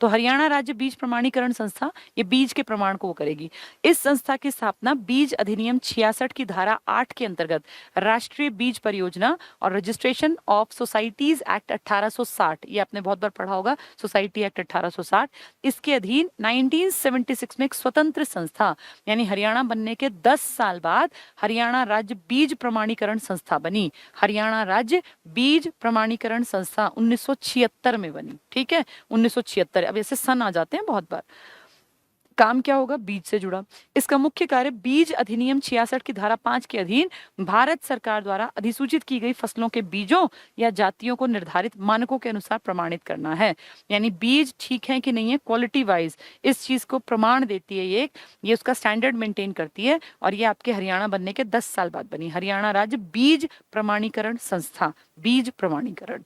तो हरियाणा राज्य बीज प्रमाणीकरण संस्था ये बीज के प्रमाण को वो करेगी। इस संस्था की स्थापना बीज अधिनियम 66 की धारा 8 के अंतर्गत राष्ट्रीय बीज परियोजना और रजिस्ट्रेशन ऑफ सोसाइटीज एक्ट 1860, ये आपने बहुत बार पढ़ा होगा, सोसाइटी एक्ट 1860, इसके अधीन 1976 में एक स्वतंत्र संस्था यानी हरियाणा बनने के 10 साल बाद हरियाणा राज्य बीज प्रमाणीकरण संस्था बनी। हरियाणा राज्य बीज प्रमाणीकरण संस्था 1976 में बनी। ठीक है, 1976, अब ऐसे सन आ जाते हैं बहुत बार। काम क्या होगा, बीज से जुड़ा। इसका मुख्य कार्य बीज अधिनियम 66 की धारा 5 के अधीन भारत सरकार द्वारा अधिसूचित की गई फसलों के बीजों या जातियों को निर्धारित मानकों के अनुसार प्रमाणित करना है। यानी बीज ठीक है कि नहीं है, क्वालिटी वाइज इस चीज को प्रमाण देती है ये उसका स्टैंडर्ड मेंटेन करती है, और ये आपके हरियाणा बनने के 10 साल बाद बनी हरियाणा राज्य बीज प्रमाणीकरण संस्था, बीज प्रमाणीकरण।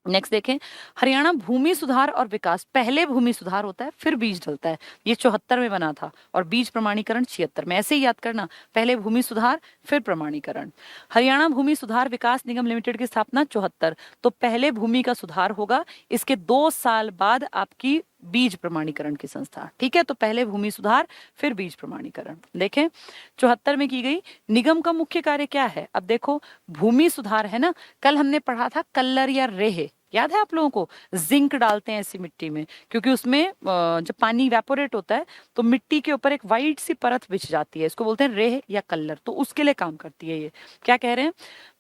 नेक्स्ट देखें, हरियाणा भूमि सुधार और विकास, पहले भूमि सुधार होता है फिर बीज डलता है, ये 74 में बना था और बीज प्रमाणीकरण 76 में, ऐसे ही याद करना, पहले भूमि सुधार फिर प्रमाणीकरण। हरियाणा भूमि सुधार विकास निगम लिमिटेड की स्थापना 74, तो पहले भूमि का सुधार होगा, इसके 2 साल बाद आपकी बीज प्रमाणीकरण की संस्था। ठीक है, तो पहले भूमि सुधार फिर बीज प्रमाणीकरण। देखें 74 में की गई। निगम का मुख्य कार्य क्या है, अब देखो भूमि सुधार है ना, कल हमने पढ़ा था कल्लर या रेह, याद है आप लोगों को, जिंक डालते हैं ऐसी मिट्टी में क्योंकि उसमें जब पानी इवेपोरेट होता है तो मिट्टी के ऊपर एक वाइट सी परत बिछ जाती है, इसको बोलते हैं रेह या कल्लर, तो उसके लिए काम करती है ये। क्या कह रहे हैं,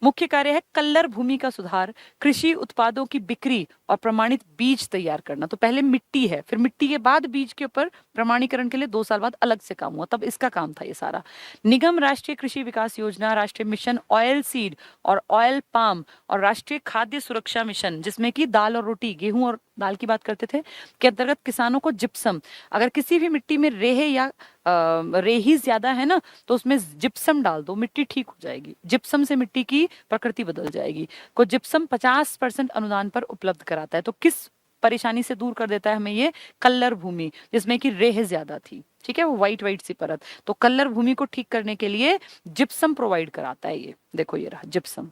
मुख्य कार्य है कल्लर भूमि का सुधार, कृषि उत्पादों की बिक्री और प्रमाणित बीज तैयार करना। तो पहले मिट्टी है, फिर मिट्टी के बाद बीज के ऊपर प्रमाणीकरण के लिए 2 साल बाद अलग से काम हुआ, तब इसका काम था ये सारा। निगम राष्ट्रीय कृषि विकास योजना, राष्ट्रीय मिशन ऑयल सीड और ऑयल पाम और राष्ट्रीय खाद्य सुरक्षा मिशन, जिसमें कि दाल और रोटी, गेहूं और दाल की बात करते थे, के अंतर्गत किसानों को जिप्सम, अगर किसी भी मिट्टी में रेह या रेही ज्यादा है ना तो उसमें जिप्सम डाल दो, मिट्टी ठीक हो जाएगी, जिप्सम से मिट्टी की प्रकृति बदल जाएगी। को जिप्सम 50% अनुदान पर उपलब्ध कराता है, तो किस परेशानी से दूर कर देता है हमें ये, कल्लर भूमि जिसमें कि रेह ज्यादा थी, ठीक है, वो वाइट सी परत, तो कल्लर भूमि को ठीक करने के लिए जिप्सम प्रोवाइड कराता है ये, देखो ये रहा जिप्सम।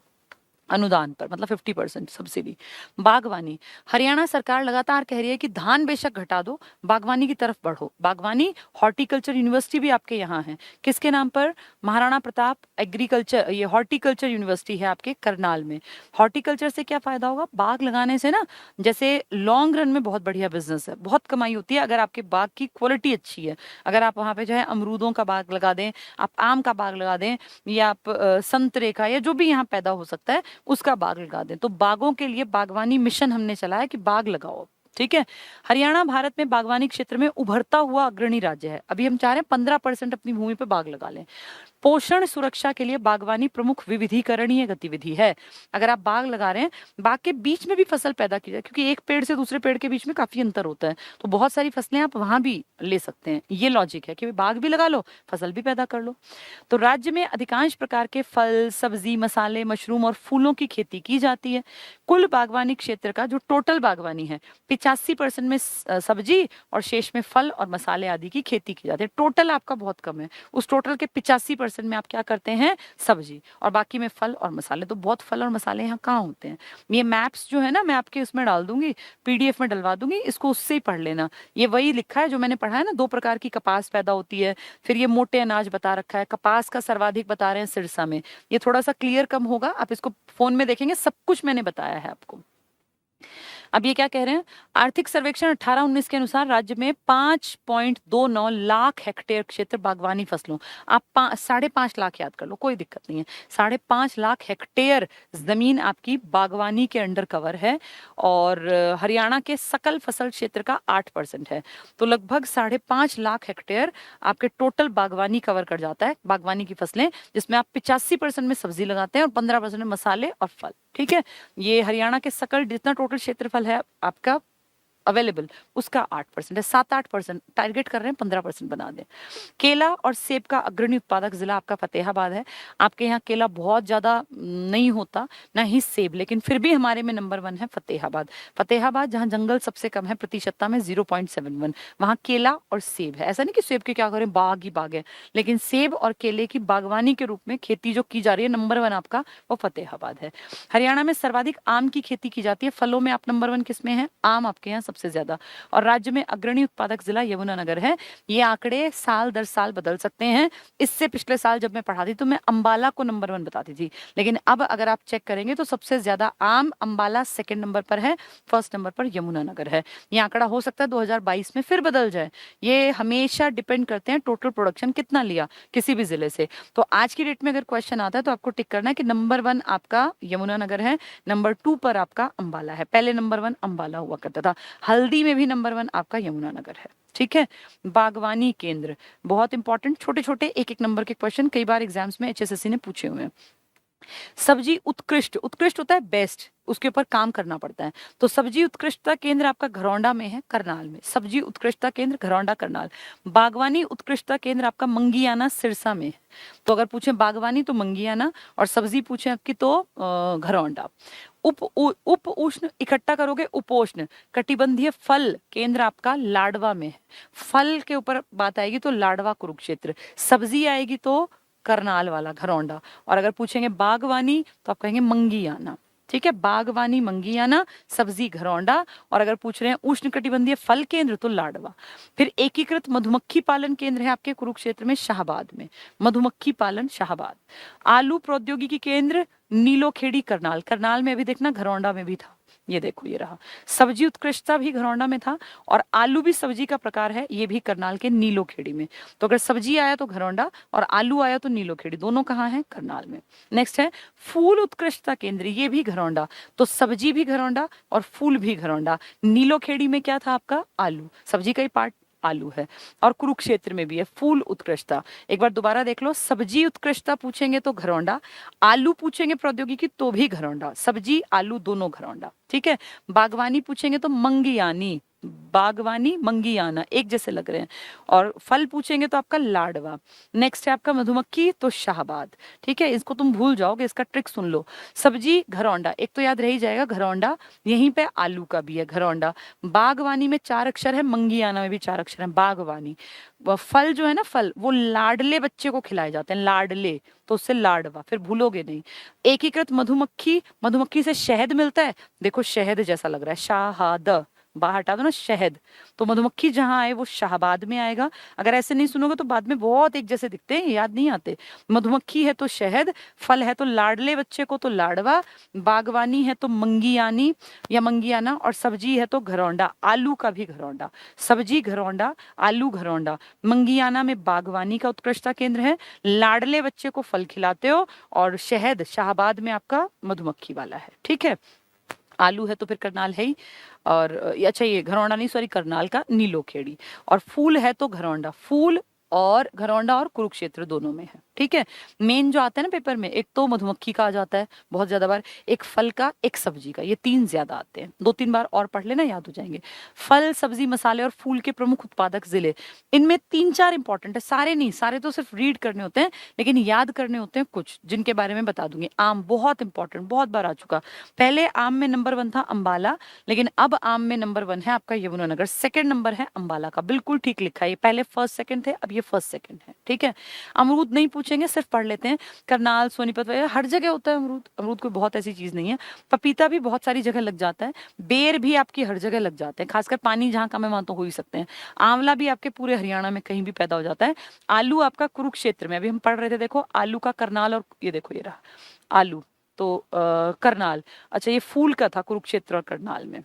अनुदान पर, मतलब 50% सब्सिडी। बागवानी, हरियाणा सरकार लगातार कह रही है कि धान बेशक घटा दो, बागवानी की तरफ बढ़ो। बागवानी हॉर्टिकल्चर यूनिवर्सिटी भी आपके यहाँ है, किसके नाम पर? महाराणा प्रताप एग्रीकल्चर, ये हॉर्टिकल्चर यूनिवर्सिटी है आपके करनाल में। हॉर्टिकल्चर से क्या फायदा होगा? बाग लगाने से ना, जैसे लॉन्ग रन में बहुत बढ़िया बिजनेस है, बहुत कमाई होती है अगर आपके बाग की क्वालिटी अच्छी है। अगर आप वहां पे जो है अमरूदों का बाग लगा दें, आप आम का बाग लगा दें, या आप संतरे का, या जो भी यहाँ पैदा हो सकता है उसका बाग लगा दें। तो बागों के लिए बागवानी मिशन हमने चलाया कि बाग लगाओ, ठीक है। हरियाणा भारत में बागवानी क्षेत्र में उभरता हुआ अग्रणी राज्य है। अभी हम चाह रहे हैं 15% अपनी भूमि पर बाग लगा लें। पोषण सुरक्षा के लिए बागवानी प्रमुख विविधीकरणीय गतिविधि है। अगर आप बाग लगा रहे हैं, बाग के बीच में भी फसल पैदा की जाए, क्योंकि एक पेड़ से दूसरे पेड़ के बीच में काफी अंतर होता है, तो बहुत सारी फसलें आप वहां भी ले सकते हैं। ये लॉजिक है कि बाग भी लगा लो, फसल भी पैदा कर लो। तो राज्य में अधिकांश प्रकार के फल, सब्जी, मसाले, मशरूम और फूलों की खेती की जाती है। कुल बागवानी क्षेत्र का जो टोटल बागवानी है, 85% में सब्जी और शेष में फल और मसाले आदि की खेती की जाती है। टोटल आपका बहुत कम है, उस टोटल के 85% में आप क्या करते हैं? सब्जी, और बाकी में फल और मसाले। तो बहुत फल और मसाले यहाँ कहाँ होते हैं? ये मैप्स जो है ना, मैं आपके उसमें डाल दूंगी, पीडीएफ में डलवा दूंगी, इसको उससे ही पढ़ लेना। ये वही लिखा है जो मैंने पढ़ा है ना, 2 प्रकार की कपास पैदा होती है, फिर ये मोटे अनाज बता रखा है, कपास का सर्वाधिक बता रहे हैं सिरसा में। ये थोड़ा सा क्लियर कम होगा, आप इसको फोन में देखेंगे, सब कुछ मैंने बताया है आपको। अब ये क्या कह रहे हैं? आर्थिक सर्वेक्षण 18-19 के अनुसार राज्य में 5.29 लाख हेक्टेयर क्षेत्र बागवानी फसलों, आप 5.5 लाख याद कर लो, कोई दिक्कत नहीं है। 5.5 लाख हेक्टेयर जमीन आपकी बागवानी के अंडर कवर है, और हरियाणा के सकल फसल क्षेत्र का 8% है। तो लगभग 5.5 लाख हेक्टेयर आपके टोटल बागवानी कवर कर जाता है, बागवानी की फसलें, जिसमें आप 85% में सब्जी लगाते हैं और 15% में मसाले और फल, ठीक है। ये हरियाणा के सकल जितना टोटल क्षेत्रफल है आपका अवेलेबल, उसका 8% है। 7-8% टारगेट कर रहे हैं, 15% बना दें। केला और सेब का अग्रणी उत्पादक जिला आपका फतेहाबाद है। आपके यहाँ केला बहुत ज्यादा नहीं होता, ना ही सेब, लेकिन फिर भी हमारे में नंबर 1 है फतेहाबाद। फतेहाबाद जहाँ जंगल सबसे कम है प्रतिशतता में 0.71, वहाँ केला और सेब है। ऐसा नहीं कि सेब के क्या करें, बाग ही बाग है, लेकिन सेब और केले की बागवानी के रूप में खेती जो की जा रही है, नंबर 1 आपका वो फतेहाबाद है। हरियाणा में सर्वाधिक आम की खेती की जाती है। फलों में आप नंबर 1 किस में है? आम आपके यहाँ सबसे ज्यादा। और राज्य में अग्रणी उत्पादक जिला यमुनानगर है। ये आंकड़े साल दर साल बदल सकते हैं। इससे पिछले साल जब मैं पढ़ाती तो मैं अंबाला को नंबर 1 बताती थी, लेकिन अब अगर आप चेक करेंगे तो सबसे ज्यादा आम अंबाला सेकंड नंबर पर है, फर्स्ट नंबर पर यमुनानगर है। ये आंकड़ा हो सकता है 2022 में फिर बदल जाए। ये हमेशा डिपेंड करते हैं टोटल प्रोडक्शन कितना लिया किसी भी जिले से। तो आज की डेट में अगर क्वेश्चन आता है तो आपको टिक करना है कि नंबर 1 आपका यमुनानगर है, नंबर 2 पर आपका अंबाला है। पहले नंबर 1 अंबाला हुआ करता था। हल्दी में भी नंबर 1 आपका यमुनानगर है, ठीक है। बागवानी केंद्र बहुत इंपॉर्टेंट, छोटे छोटे एक एक नंबर के क्वेश्चन कई बार एग्जाम्स में एचएसएससी ने पूछे हुए हैं। सब्जी उत्कृष्ट, उत्कृष्ट होता है बेस्ट, उसके ऊपर काम करना पड़ता है। तो सब्जी उत्कृष्टता केंद्र आपका घरौंडा में है, करनाल में। सब्जी उत्कृष्टता केंद्र घरौंडा करनाल। बागवानी उत्कृष्टता केंद्र आपका मंगियाना सिरसा में है। तो अगर पूछे बागवानी तो मंगियाना, और सब्जी पूछे आपकी तो घरौंडा। उप उष्ण इकट्ठा करोगे उपोष्ण कटिबंधीय फल केंद्र आपका लाडवा में है। फल के ऊपर बात आएगी तो लाडवा कुरुक्षेत्र। सब्जी आएगी तो करनाल वाला घरौंडा। और अगर पूछेंगे बागवानी तो आप कहेंगे मंगियाना, ठीक है। बागवानी मंगियाना, सब्जी घरौंडा, और अगर पूछ रहे हैं उष्ण कटिबंधीय फल केंद्र तो लाडवा। फिर एकीकृत मधुमक्खी पालन केंद्र है आपके कुरुक्षेत्र में, शाहबाद में। मधुमक्खी पालन शाहबाद। आलू प्रौद्योगिकी केंद्र नीलोखेड़ी करनाल। करनाल में अभी देखना घरौंडा में भी था, ये देखो ये रहा। सब्जी उत्कृष्टता भी घरौंडा में था, और आलू भी सब्जी का प्रकार है, ये भी करनाल के नीलोखेड़ी में। तो अगर सब्जी आया तो घरौंडा और आलू आया तो नीलोखेड़ी, दोनों कहाँ हैं? करनाल में। नेक्स्ट है फूल उत्कृष्टता केंद्र, ये भी घरौंडा। तो सब्जी भी घरौंडा और फूल भी घरौंडा। नीलोखेड़ी में क्या था आपका? आलू, सब्जी का ही पार्ट आलू है। और कुरुक्षेत्र में भी है फूल उत्कृष्टता। एक बार दोबारा देख लो, सब्जी उत्कृष्टता पूछेंगे तो घरौंडा, आलू पूछेंगे प्रौद्योगिकी तो भी घरौंडा, सब्जी आलू दोनों घरौंडा, ठीक है। बागवानी पूछेंगे तो मंगियानी, बागवानी, मंगीयाना, एक जैसे लग रहे हैं। और फल पूछेंगे तो आपका लाडवा। नेक्स्ट है आपका मधुमक्खी तो शाहबाद। ठीक है, इसको तुम भूल जाओगे, इसका ट्रिक सुन लो। सब्जी घरौंडा, एक तो याद रह ही जाएगा घरौंडा, यहीं पे आलू का भी है घरौंडा। बागवानी में 4 अक्षर है, मंगीयाना में भी 4 अक्षर है, बागवानी। फल जो है ना, फल वो लाडले बच्चे को खिलाए जाते हैं, लाडले, तो उससे लाडवा, फिर भूलोगे नहीं। एकीकृत मधुमक्खी, मधुमक्खी से शहद मिलता है, देखो शहद जैसा लग रहा है, शाहद, बाहर हटा दो ना शहद, तो मधुमक्खी जहां आए वो शाहबाद में आएगा। अगर ऐसे नहीं सुनोगे तो बाद में बहुत एक जैसे दिखते हैं, याद नहीं आते। मधुमक्खी है तो शहद, फल है तो लाडले बच्चे को तो लाडवा, बागवानी है तो मंगीयानी या मंगीयाना, और सब्जी है तो घरौंडा, आलू का भी घरौंडा। सब्जी घरौंडा, आलू घरौंडा, मंगीयाना में बागवानी का उत्कृष्टता केंद्र है, लाडले बच्चे को फल खिलाते हो, और शहद शाहबाद में आपका मधुमक्खी वाला है। ठीक है, आलू है तो फिर करनाल है ही, और अच्छा ये घरौंडा नहीं, सॉरी, करनाल का नीलोखेड़ी। और फूल है तो घरौंडा, फूल और घरौंडा और कुरुक्षेत्र दोनों में है। ठीक है, मेन जो आता है ना पेपर में, एक तो मधुमक्खी का आ जाता है बहुत ज्यादा बार, एक फल का, एक सब्जी का, ये 3 ज्यादा आते हैं। 2-3 बार और पढ़ लेना, याद हो जाएंगे। फल, सब्जी, मसाले और फूल के प्रमुख उत्पादक जिले, इनमें 3-4 इंपॉर्टेंट है, सारे नहीं, सारे तो सिर्फ रीड करने होते हैं, लेकिन याद करने होते हैं कुछ, जिनके बारे में बता दूंगी। आम बहुत इंपॉर्टेंट, बहुत बार आ चुका। पहले आम में नंबर 1 था अंबाला, लेकिन अब आम में नंबर 1 है आपका यमुनानगर, सेकंड नंबर है अंबाला का, बिल्कुल ठीक लिखा है, ये पहले फर्स्ट सेकंड थे, अब ये फर्स्ट सेकंड है। ठीक है, अमरूद नहीं पूछेंगे, सिर्फ पढ़ लेते हैं। करनाल, सोनीपत वगैरह हर जगह होता है अमरूद, अमरूद कोई बहुत ऐसी चीज नहीं है। पपीता भी बहुत सारी जगह लग जाता है, बेर भी आपकी हर जगह लग जाते हैं, खासकर पानी जहाँ कम है वहां तो हो ही सकते हैं। आंवला भी आपके पूरे हरियाणा में कहीं भी पैदा हो जाता है। आलू आपका कुरुक्षेत्र में, अभी हम पढ़ रहे थे, देखो आलू का करनाल, और ये देखो ये रहा आलू, तो करनाल। अच्छा, ये फूल का था कुरुक्षेत्र और करनाल में,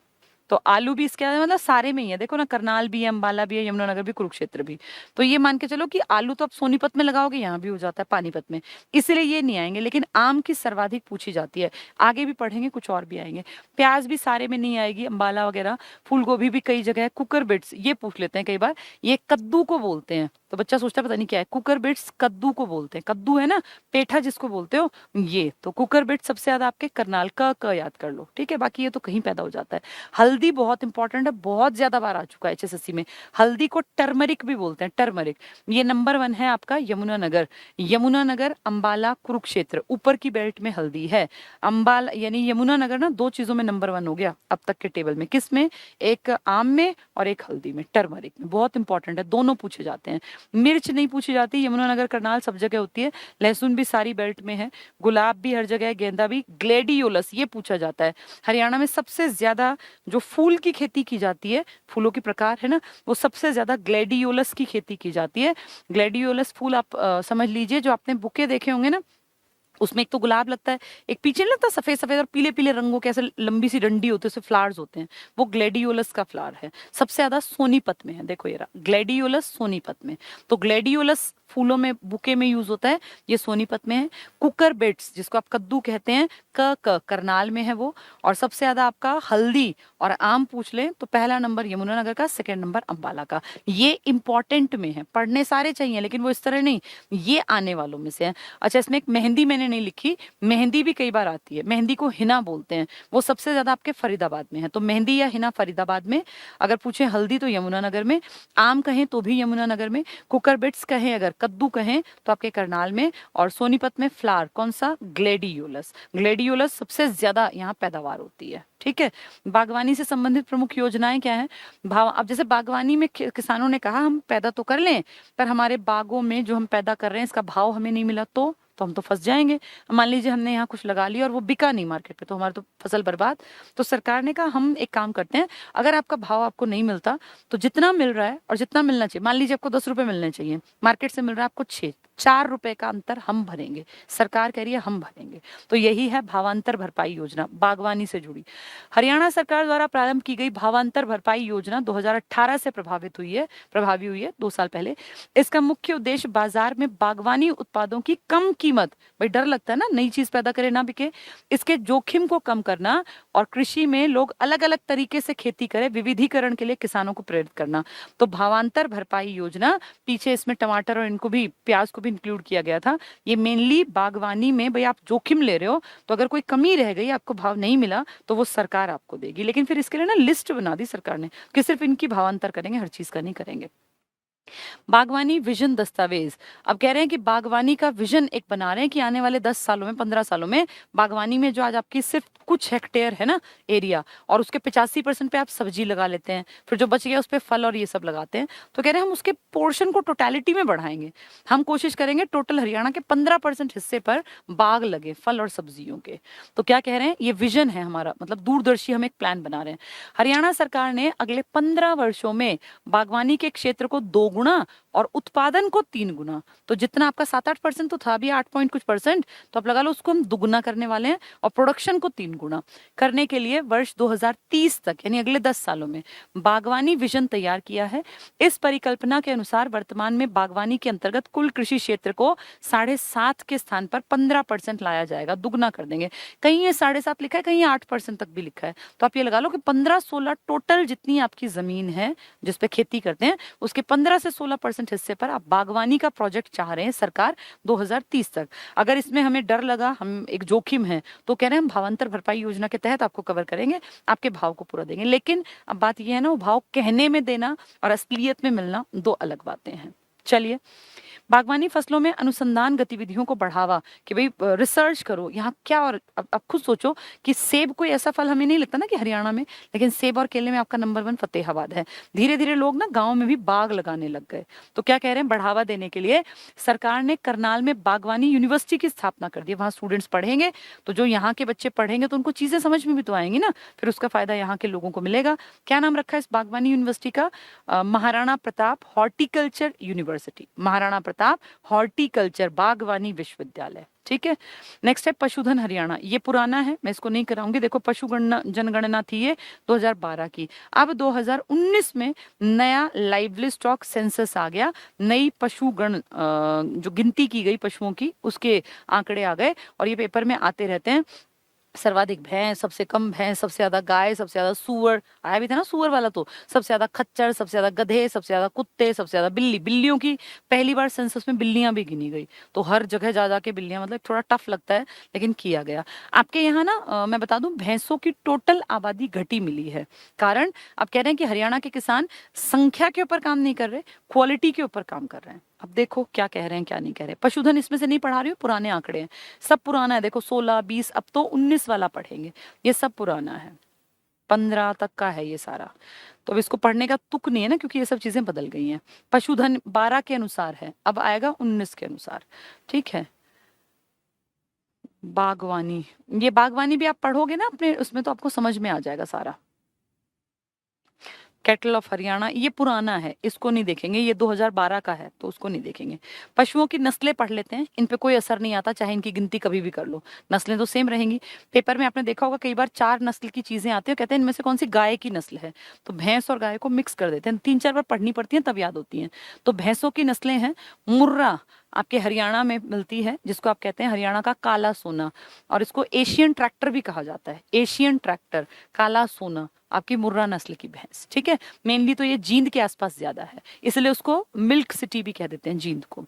तो आलू भी इसके मतलब सारे में ही है, देखो ना, करनाल भी है, अंबाला भी है, यमुनानगर भी, कुरुक्षेत्र भी। तो ये मान के चलो कि आलू तो आप सोनीपत में लगाओगे, यहाँ भी हो जाता है पानीपत में, इसलिए ये नहीं आएंगे। लेकिन आम की सर्वाधिक पूछी जाती है, आगे भी पढ़ेंगे, कुछ और भी आएंगे। प्याज भी सारे में नहीं आएगी, अंबाला वगैरह। फूल गोभी भी कई जगह है। कुकर बिट्स ये पूछ लेते हैं कई बार, ये कद्दू को बोलते हैं, तो बच्चा सोचता है पता नहीं क्या है, कुकर बिट्स कद्दू को बोलते हैं, कद्दू है ना, पेठा जिसको बोलते हो, ये तो कुकर बिट्स सबसे ज्यादा आपके करनाल का याद कर लो। ठीक है, बाकी ये तो कहीं पैदा हो जाता है। हल्दी बहुत इंपॉर्टेंट है, बहुत ज्यादा बार आ चुका है एचएसएससी में। हल्दी को टर्मरिक भी बोलते हैं, टर्मरिक। ये नंबर 1 है आपका यमुनानगर, यमुनानगर, अंबाला, कुरुक्षेत्र, ऊपर की बेल्ट में हल्दी है। अंबाला यानी यमुनानगर ना 2 चीजों में नंबर 1 हो गया अब तक के टेबल में। किस में? एक आम में और एक हल्दी में, टर्मरिक में। बहुत इंपॉर्टेंट है, दोनों पूछे जाते हैं। मिर्च नहीं पूछी जाती, यमुनानगर, करनाल सब जगह होती है। लहसुन भी सारी बेल्ट में है, गुलाब भी हर जगह है, गेंदा भी। ग्लेडियोलस ये पूछा जाता है, हरियाणा में सबसे ज्यादा जो फूल की खेती की जाती है, फूलों के प्रकार है ना, वो सबसे ज्यादा ग्लेडियोलस की खेती की जाती है। ग्लेडियोलस फूल आप समझ लीजिए, जो आपने बुके देखे होंगे ना, उसमें एक तो गुलाब लगता है, एक पीछे नहीं लगता सफेद सफेद और पीले पीले रंगों के, ऐसे लंबी सी डंडी होती है, उससे फ्लावर्स होते हैं, वो ग्लेडियोलस का फ्लावर है। सबसे ज्यादा सोनीपत में है, देखो ये रहा ग्लेडियोलस सोनीपत में। तो ग्लेडियोलस फूलों में, बुके में यूज होता है, ये सोनीपत में है। कुकर बेट्स जिसको आप कद्दू कहते हैं, करनाल में है वो। और सबसे ज्यादा आपका हल्दी और आम पूछ ले तो पहला नंबर यमुनानगर का, सेकंड नंबर अंबाला का। ये इंपॉर्टेंट में है, पढ़ने सारे चाहिए, लेकिन वो इस तरह नहीं, ये आने वालों में से है। अच्छा, इसमें एक मेहंदी मैंने नहीं लिखी, मेहंदी भी कई बार आती है, मेहंदी को हिना बोलते हैं, वो सबसे ज्यादा आपके फरीदाबाद में है। तो मेहंदी या हिना फरीदाबाद में। अगर पूछे हल्दी तो यमुनानगर में, आम कहें तो भी यमुनानगर में, कुकर बिट्स कहें, अगर कद्दू कहें तो आपके करनाल में। और सोनीपत में फ्लावर कौन सा? ग्लेडियोलस। ग्लेडियोलस सबसे ज्यादा यहाँ पैदावार होती है। ठीक है, बागवानी से संबंधित प्रमुख योजनाएं क्या है? भाव, अब जैसे बागवानी में किसानों ने कहा हम पैदा तो कर लें, पर हमारे बागों में जो हम पैदा कर रहे हैं इसका भाव हमें नहीं मिला तो हम तो फंस जाएंगे। मान लीजिए हमने यहाँ कुछ लगा लिया और वो बिका नहीं मार्केट पे, तो हमारी तो फसल बर्बाद। तो सरकार ने कहा हम एक काम करते हैं, अगर आपका भाव आपको नहीं मिलता तो जितना मिल रहा है और जितना मिलना चाहिए, मान लीजिए आपको 10 रुपए मिलने चाहिए, मार्केट से मिल रहा है आपको 4 रुपए का अंतर हम भरेंगे, सरकार कह रही है हम भरेंगे। तो यही है भावांतर भरपाई योजना, बागवानी से जुड़ी। हरियाणा सरकार द्वारा प्रारंभ की गई भावांतर भरपाई योजना 2018 से प्रभावी हुई है 2 साल पहले। इसका मुख्य उद्देश्य बाजार में बागवानी उत्पादों की कम कीमत, भाई डर लगता है ना नई चीज पैदा करे ना बिके, इसके जोखिम को कम करना और कृषि में लोग अलग अलग तरीके से खेती करें, विविधीकरण के लिए किसानों को प्रेरित करना। तो भावांतर भरपाई योजना, पीछे इसमें टमाटर और इनको भी, प्याज को भी भी इंक्लूड किया गया था। ये मेनली बागवानी में भाई आप जोखिम ले रहे हो, तो अगर कोई कमी रह गई, आपको भाव नहीं मिला, तो वो सरकार आपको देगी। लेकिन फिर इसके लिए ना लिस्ट बना दी सरकार ने कि सिर्फ इनकी भावांतर करेंगे, हर चीज का नहीं करेंगे। बागवानी विजन दस्तावेज, अब कह रहे हैं कि बागवानी का विजन एक बना रहे हैं कि आने वाले 10 सालों में, 15 सालों में बागवानी में जो आज आपकी सिर्फ कुछ हेक्टेयर है ना एरिया, और उसके 85% पे आप सब्जी लगा लेते हैं, फिर जो बच गया उस पर फल और ये सब लगाते हैं, तो कह रहे हैं हम उसके पोर्शन को टोटलिटी में बढ़ाएंगे। हम कोशिश करेंगे टोटल हरियाणा के 15% हिस्से पर बाग लगे फल और सब्जियों के। तो क्या कह रहे हैं, ये विजन है हमारा, मतलब दूरदर्शी हम एक प्लान बना रहे हैं। हरियाणा सरकार ने अगले 15 वर्षों में बागवानी के क्षेत्र को 2 गुना और उत्पादन को 3 गुना, तो जितना आपका 7-8% तो था, अभी 8 पॉइंट कुछ %, तो आप लगा लो उसको हम दुगुना करने वाले हैं, और प्रोडक्शन को 3 गुना करने के लिए वर्ष 2030 तक यानी अगले 10 सालों में बागवानी विजन तैयार किया है। इस परिकल्पना के अनुसार वर्तमान में बागवानी के अंतर्गत कुल कृषि क्षेत्र को 7.5 के स्थान पर 15% लाया जाएगा, दुगना कर देंगे। कहीं ये 7.5 लिखा है, कहीं 8% तक भी लिखा है, तो आप ये लगा लो कि 15-16 टोटल जितनी आपकी जमीन है जिसपे खेती करते हैं, उसके 15 से 16% हिस्से पर आप बागवानी का प्रोजेक्ट चाह रहे हैं सरकार 2030 तक। अगर इसमें हमें डर लगा, हम एक जोखिम है, तो कह रहे हैं हम भावांतर भरपाई योजना के तहत आपको कवर करेंगे, आपके भाव को पूरा देंगे। लेकिन अब बात यह है ना, वो भाव कहने में देना और असलियत में मिलना 2 अलग बातें हैं। चलिए, बागवानी फसलों में अनुसंधान गतिविधियों को बढ़ावा, कि भाई रिसर्च करो यहाँ क्या, और अब खुद सोचो कि सेब कोई ऐसा फल हमें नहीं लगता ना कि हरियाणा में, लेकिन सेब और केले में आपका नंबर 1 फतेहाबाद है। धीरे धीरे लोग ना गाँव में भी बाग लगाने लग गए। तो क्या कह रहे हैं, बढ़ावा देने के लिए सरकार ने करनाल में बागवानी यूनिवर्सिटी की स्थापना कर दी। वहाँ स्टूडेंट्स पढ़ेंगे, तो जो यहाँ के बच्चे पढ़ेंगे तो उनको चीजें समझ में भी तो आएंगी ना, फिर उसका फायदा यहाँ के लोगों को मिलेगा। क्या नाम रखा है इस बागवानी यूनिवर्सिटी का, Maharana Pratap horticulture university, Maharana Pratap horticulture बागवानी विश्वविद्यालय। ठीक है। नेक्स्ट है पशुधन हरियाणा, ये पुराना है, मैं इसको नहीं कराऊंगी। देखो पशु जनगणना थी ये 2012 की, अब 2019 में नया लाइवली स्टॉक सेंसस आ गया, नई पशुगण जो गिनती की गई पशुओं की, उसके आंकड़े आ गए, और ये पेपर में आते रहते हैं। सर्वाधिक भैंस, सबसे कम भैंस, सबसे ज्यादा गाय, सबसे ज्यादा सुअर, आया भी था ना सुअर वाला, तो सबसे ज्यादा खच्चर, सबसे ज्यादा गधे, सबसे ज्यादा कुत्ते, सबसे ज्यादा बिल्ली। बिल्लियों की पहली बार सेंसस में बिल्लियां भी गिनी गई, तो हर जगह जा जाके बिल्लियां, मतलब थोड़ा टफ लगता है लेकिन किया गया। आपके यहाँ ना मैं बता दूं, भैंसों की टोटल आबादी घटी मिली है। कारण आप कह रहे हैं कि हरियाणा के किसान संख्या के ऊपर काम नहीं कर रहे, क्वालिटी के ऊपर काम कर रहे हैं। अब देखो क्या कह रहे हैं क्या नहीं कह रहे। पशुधन इसमें से नहीं पढ़ा रही हूँ, पुराने आंकड़े हैं, सब पुराना है। देखो 16, 20, अब तो 19 वाला पढ़ेंगे, ये सब पुराना है, 15 तक का है ये सारा। तो अब इसको पढ़ने का तुक नहीं है ना, क्योंकि ये सब चीजें बदल गई हैं। पशुधन 12 के अनुसार है, अब आएगा 19 के अनुसार। ठीक है। बागवानी, ये बागवानी भी आप पढ़ोगे ना अपने उसमें, तो आपको समझ में आ जाएगा सारा। कैटल ऑफ हरियाणा, ये पुराना है, इसको नहीं देखेंगे, ये 2012 का है, तो उसको नहीं देखेंगे। पशुओं की नस्लें पढ़ लेते हैं, इन पे कोई असर नहीं आता, चाहे इनकी गिनती कभी भी कर लो, नस्लें तो सेम रहेंगी। पेपर में आपने देखा होगा कई बार 4 नस्ल की चीजें आती है, कहते हैं इनमें से कौन सी गाय की नस्ल है, तो भैंस और गाय को मिक्स कर देते हैं, 3-4 बार पढ़नी पड़ती है तब याद होती है। तो भैंसों की नस्लें हैं, मुर्रा आपके हरियाणा में मिलती है, जिसको आप कहते हैं हरियाणा का काला सोना, और इसको एशियन ट्रैक्टर भी कहा जाता है, एशियन ट्रैक्टर, काला सोना, आपकी मुर्रा नस्ल की भैंस। ठीक है। मेनली तो ये जींद के आसपास ज्यादा है, इसलिए उसको मिल्क सिटी भी कह देते हैं जींद को।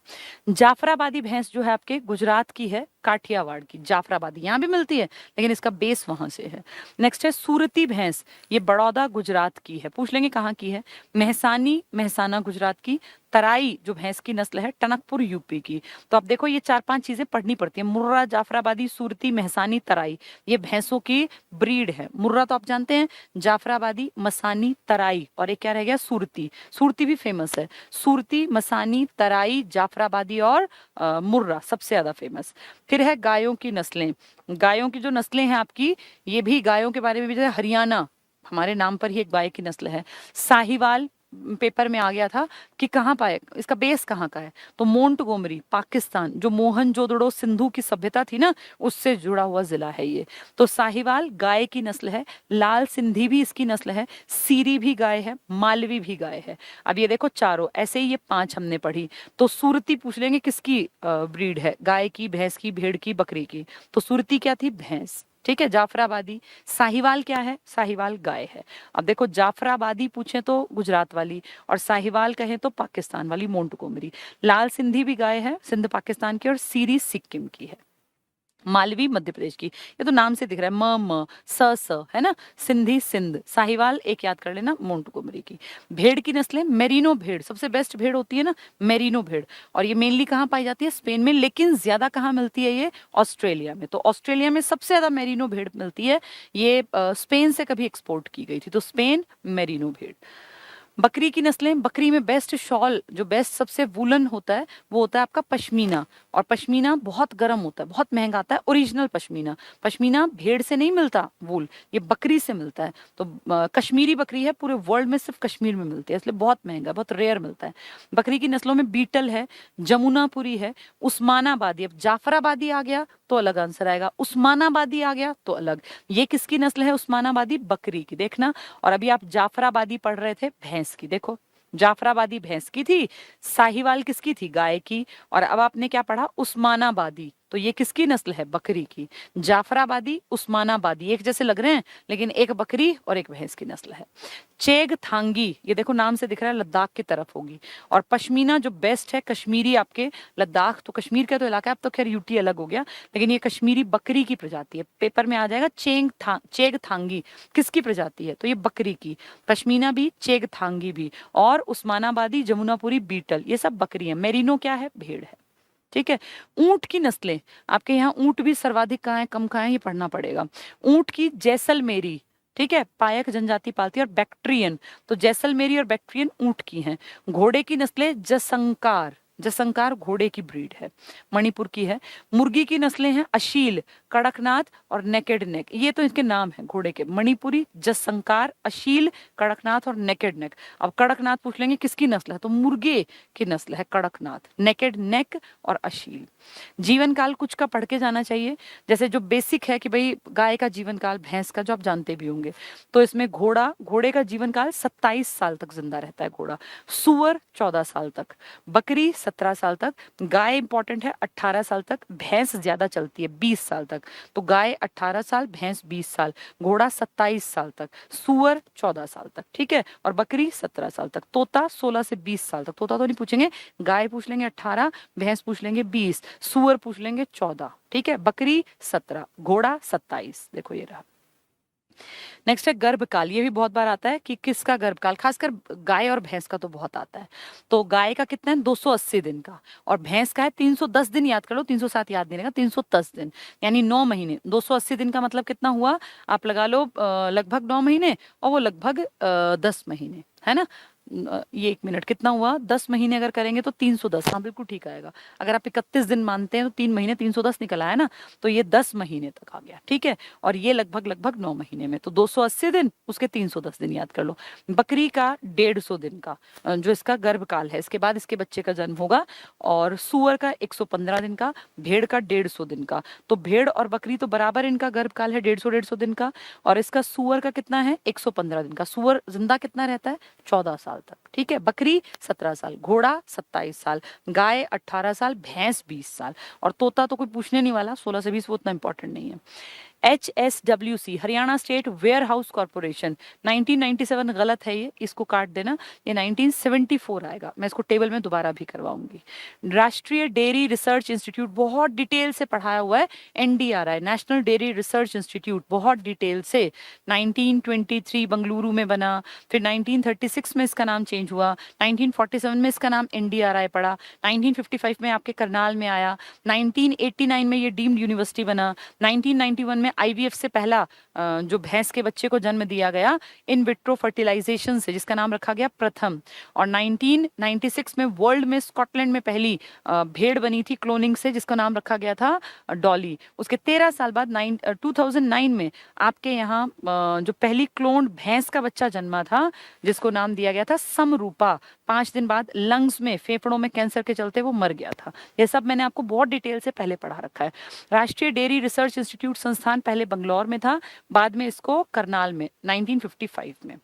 जाफराबादी भैंस जो है आपके गुजरात की है, काठियावाड़ की जाफराबादी, यहाँ भी मिलती है लेकिन इसका बेस वहां से है। नेक्स्ट है सूरती भैंस, ये बड़ौदा गुजरात की है, पूछ लेंगे कहाँ की है। महसानी, महसाना गुजरात की। तराई जो भैंस की नस्ल है, टनकपुर यूपी की। तो आप देखो ये 4-5 चीजें पढ़नी पड़ती है, मुर्रा, जाफराबादी, सूरती, महसानी, तराई, ये भैंसों की ब्रीड है। मुर्रा तो आप जानते हैं, जाफराबादी, मसानी, तराई, और एक क्या रह गया, सूरती। सूरती भी फेमस है, सूरती, मसानी, तराई, जाफराबादी और मुर्रा सबसे ज्यादा फेमस। फिर है गायों की नस्लें, गायों की जो नस्लें हैं आपकी, ये भी गायों के बारे में भी, जैसे हरियाणा हमारे नाम पर ही एक गाय की नस्ल है। साहिवाल पेपर में आ गया था कि कहाँ पाए, इसका बेस कहाँ का है, तो मोंटगोमरी पाकिस्तान, जो मोहनजोदड़ो सिंधु की सभ्यता थी ना, उससे जुड़ा हुआ जिला है ये। तो साहिवाल गाय की नस्ल है, लाल सिंधी भी इसकी नस्ल है, सीरी भी गाय है, मालवी भी गाय है। अब ये देखो चारों, ऐसे ही ये 5 हमने पढ़ी। तो सूरती पूछ लेंगे किसकी ब्रीड है, गाय की, भैंस की, भेड़ की, बकरी की। तो सूरती क्या थी, भैंस। ठीक है, जाफराबादी। साहिवाल क्या है? साहिवाल गाय है। अब देखो, जाफराबादी पूछे तो गुजरात वाली, और साहिवाल कहें तो पाकिस्तान वाली मोंटगोमरी। लाल सिंधी भी गाय है, सिंध पाकिस्तान की, और सीरी सिक्किम की है। मालवी मध्य प्रदेश की, ये तो नाम से दिख रहा है, म स है ना। सिंधी सिंध। साहिवाल एक याद कर लेना, मोंटगोमरी की। भेड़ की नस्लें, मेरिनो भेड़ सबसे बेस्ट भेड़ होती है ना, मेरिनो भेड़। और ये मेनली कहाँ पाई जाती है? स्पेन में, लेकिन ज्यादा कहाँ मिलती है ये? ऑस्ट्रेलिया में। तो ऑस्ट्रेलिया में सबसे ज्यादा मेरिनो भेड़ मिलती है। ये स्पेन से कभी एक्सपोर्ट की गई थी, तो स्पेन, मेरिनो भेड़। बकरी की नस्लें, बकरी में बेस्ट शॉल, जो बेस्ट सबसे वूलन होता है, वो होता है आपका पश्मीना। और पश्मीना बहुत गर्म होता है, बहुत महंगा आता है, ओरिजिनल पश्मीना। पश्मीना भेड़ से नहीं मिलता वूल, ये बकरी से मिलता है। तो कश्मीरी बकरी है, पूरे वर्ल्ड में सिर्फ कश्मीर में मिलती है, इसलिए बहुत महंगा, बहुत रेयर मिलता है। बकरी की नस्लों में बीटल है, जमुनापुरी है, उस्मानाबादी। अब जाफराबादी आ गया तो अलग आंसर आएगा, उस्मानाबादी आ गया तो अलग। ये किसकी नस्ल है? उस्मानाबादी बकरी की, देखना। और अभी आप जाफराबादी पढ़ रहे थे, भैंस की, देखो जाफराबादी भैंस की थी, साहिवाल किसकी थी? गाय की। और अब आपने क्या पढ़ा? उस्मानाबादी, तो ये किसकी नस्ल है? बकरी की। जाफराबादी, उस्मानाबादी एक जैसे लग रहे हैं, लेकिन एक बकरी और एक भैंस की नस्ल है। चेगथांगी, ये देखो नाम से दिख रहा है, लद्दाख की तरफ होगी। और पश्मीना जो बेस्ट है, कश्मीरी आपके लद्दाख, तो कश्मीर का तो इलाका है, अब तो खैर यूटी अलग हो गया, लेकिन ये कश्मीरी बकरी की प्रजाति है। पेपर में आ जाएगा चेगथांगी किसकी प्रजाति है? तो ये बकरी की। पश्मीना भी, चेगथांगी भी, और उस्मानाबादी, जमुनापुरी, बीटल, ये सब बकरी है। मेरिनो क्या है? भेड़ है। ठीक है। ऊंट की नस्लें, आपके यहाँ ऊंट भी सर्वाधिक कहाँ है, कम कहाँ है, ये पढ़ना पड़ेगा। ऊंट की जैसलमेरी, ठीक है, पायक जनजाति पालती है। और बैक्ट्रियन, तो जैसलमेरी और बैक्ट्रियन ऊंट की हैं। घोड़े की नस्लें, जसंकार, जसंकार घोड़े की ब्रीड है, मणिपुर की है। मुर्गी की नस्लें हैं, अशील, कड़कनाथ और नेकेड नेक, ये तो इनके नाम हैं घोड़े के, मणिपुरी, जसंकार, अशील, कड़कनाथ और नेकेड नेक। अब कड़कनाथ पूछ लेंगे किसकी नस्ल है, तो मुर्गे की नस्ल है कड़कनाथ, नेकेड नेक और अशील। जीवन काल कुछ का पढ़ के जाना चाहिए, जैसे जो बेसिक है कि भाई गाय का जीवन काल, भैंस का, जो आप जानते भी होंगे। तो इसमें घोड़ा, घोड़े का जीवन काल 27 साल तक जिंदा रहता है घोड़ा। सुअर 14 साल तक, बकरी 17 साल तक, गाय इंपॉर्टेंट है 18 साल तक, भैंस ज्यादा चलती है 20 साल तक। तो गाय 18 साल, भैंस 20 साल, घोड़ा 27 साल तक, सुअर 14 साल तक, ठीक है, और बकरी 17 साल तक, तोता 16 से 20 साल तक। तोता तो नहीं पूछेंगे, गाय पूछ लेंगे 18, भैंस पूछ लेंगे 20, सुअर पूछ लेंगे 14, ठीक है, बकरी 17, घोड़ा 27। देखो ये रहा। नेक्स्ट है गर्भकाल, ये भी बहुत बार आता है कि किसका गर्भकाल, खासकर गाय और भैंस का तो बहुत आता है। तो गाय का कितना है? 280 दिन का, और भैंस का है 310 दिन, याद कर लो, 307 याद नहीं रहेगा, 310 दिन, यानी 9 महीने। 280 दिन का मतलब कितना हुआ? आप लगा लो लगभग 9 महीने, और वो लगभग 10 महीने, है ना। ये 1 मिनट कितना हुआ? 10 महीने अगर करेंगे तो 310, हाँ बिल्कुल ठीक आएगा। अगर आप 31 दिन मानते हैं तो 3 महीने 310 निकल आया ना, तो ये 10 महीने तक आ गया, ठीक है। और ये लगभग लगभग 9 महीने में, तो 280 दिन, उसके 310 दिन याद कर लो। बकरी का 150 दिन का जो इसका गर्भकाल है, इसके बाद इसके बच्चे का जन्म होगा। और सुअर का 115 दिन का, भेड़ का 150 दिन का। तो भेड़ और बकरी तो बराबर इनका गर्भकाल है 150 दिन का, और इसका सुअर का कितना है? 115 दिन का। सुअर जिंदा कितना रहता है? 14 साल तक, ठीक है। बकरी 17 साल, घोड़ा 27 साल, गाय 18 साल, भैंस 20 साल, और तोता तो कोई पूछने नहीं वाला, 16 से 20 वो उतना इंपॉर्टेंट नहीं है। HSWC, Haryana state warehouse corporation, 1997 गलत है ये, इसको काट देना, ये 1974 आएगा। मैं इसको टेबल में दोबारा भी करवाऊंगी। राष्ट्रीय डेयरी रिसर्च इंस्टीट्यूट, बहुत डिटेल से पढ़ाया हुआ है, NDRI, national dairy research institute, बहुत डिटेल से। 1923 बंगलुरु में बना, फिर 1936 में इसका नाम चेंज हुआ, 1947 में इसका नाम NDRI पड़ा, 1955 में आपके करनाल में आया, 1989 में ये डीम्ड यूनिवर्सिटी बना, 1991 में IVF से पहला जो भैंस के बच्चे को जन्म दिया गया इन विट्रो फर्टिलाइजेशन से, जिसका नाम रखा गया प्रथम। और 1996 में वर्ल्ड में स्कॉटलैंड में पहली भेड़ बनी थी क्लोनिंग से, जिसका नाम रखा गया था डॉली। उसके 13 साल बाद 2009 में आपके यहाँ जो पहली क्लोन्ड भैंस का बच्चा जन्मा था, जिसको नाम दिया गया था समरूपा। 5 दिन बाद लंग्स में, फेफड़ों में कैंसर के चलते वो मर गया था। ये सब मैंने आपको बहुत डिटेल से पहले पढ़ा रखा है। राष्ट्रीय डेयरी रिसर्च इंस्टीट्यूट संस्थान पहले बंगलौर में था, बाद में इसको करनाल में 1955 में।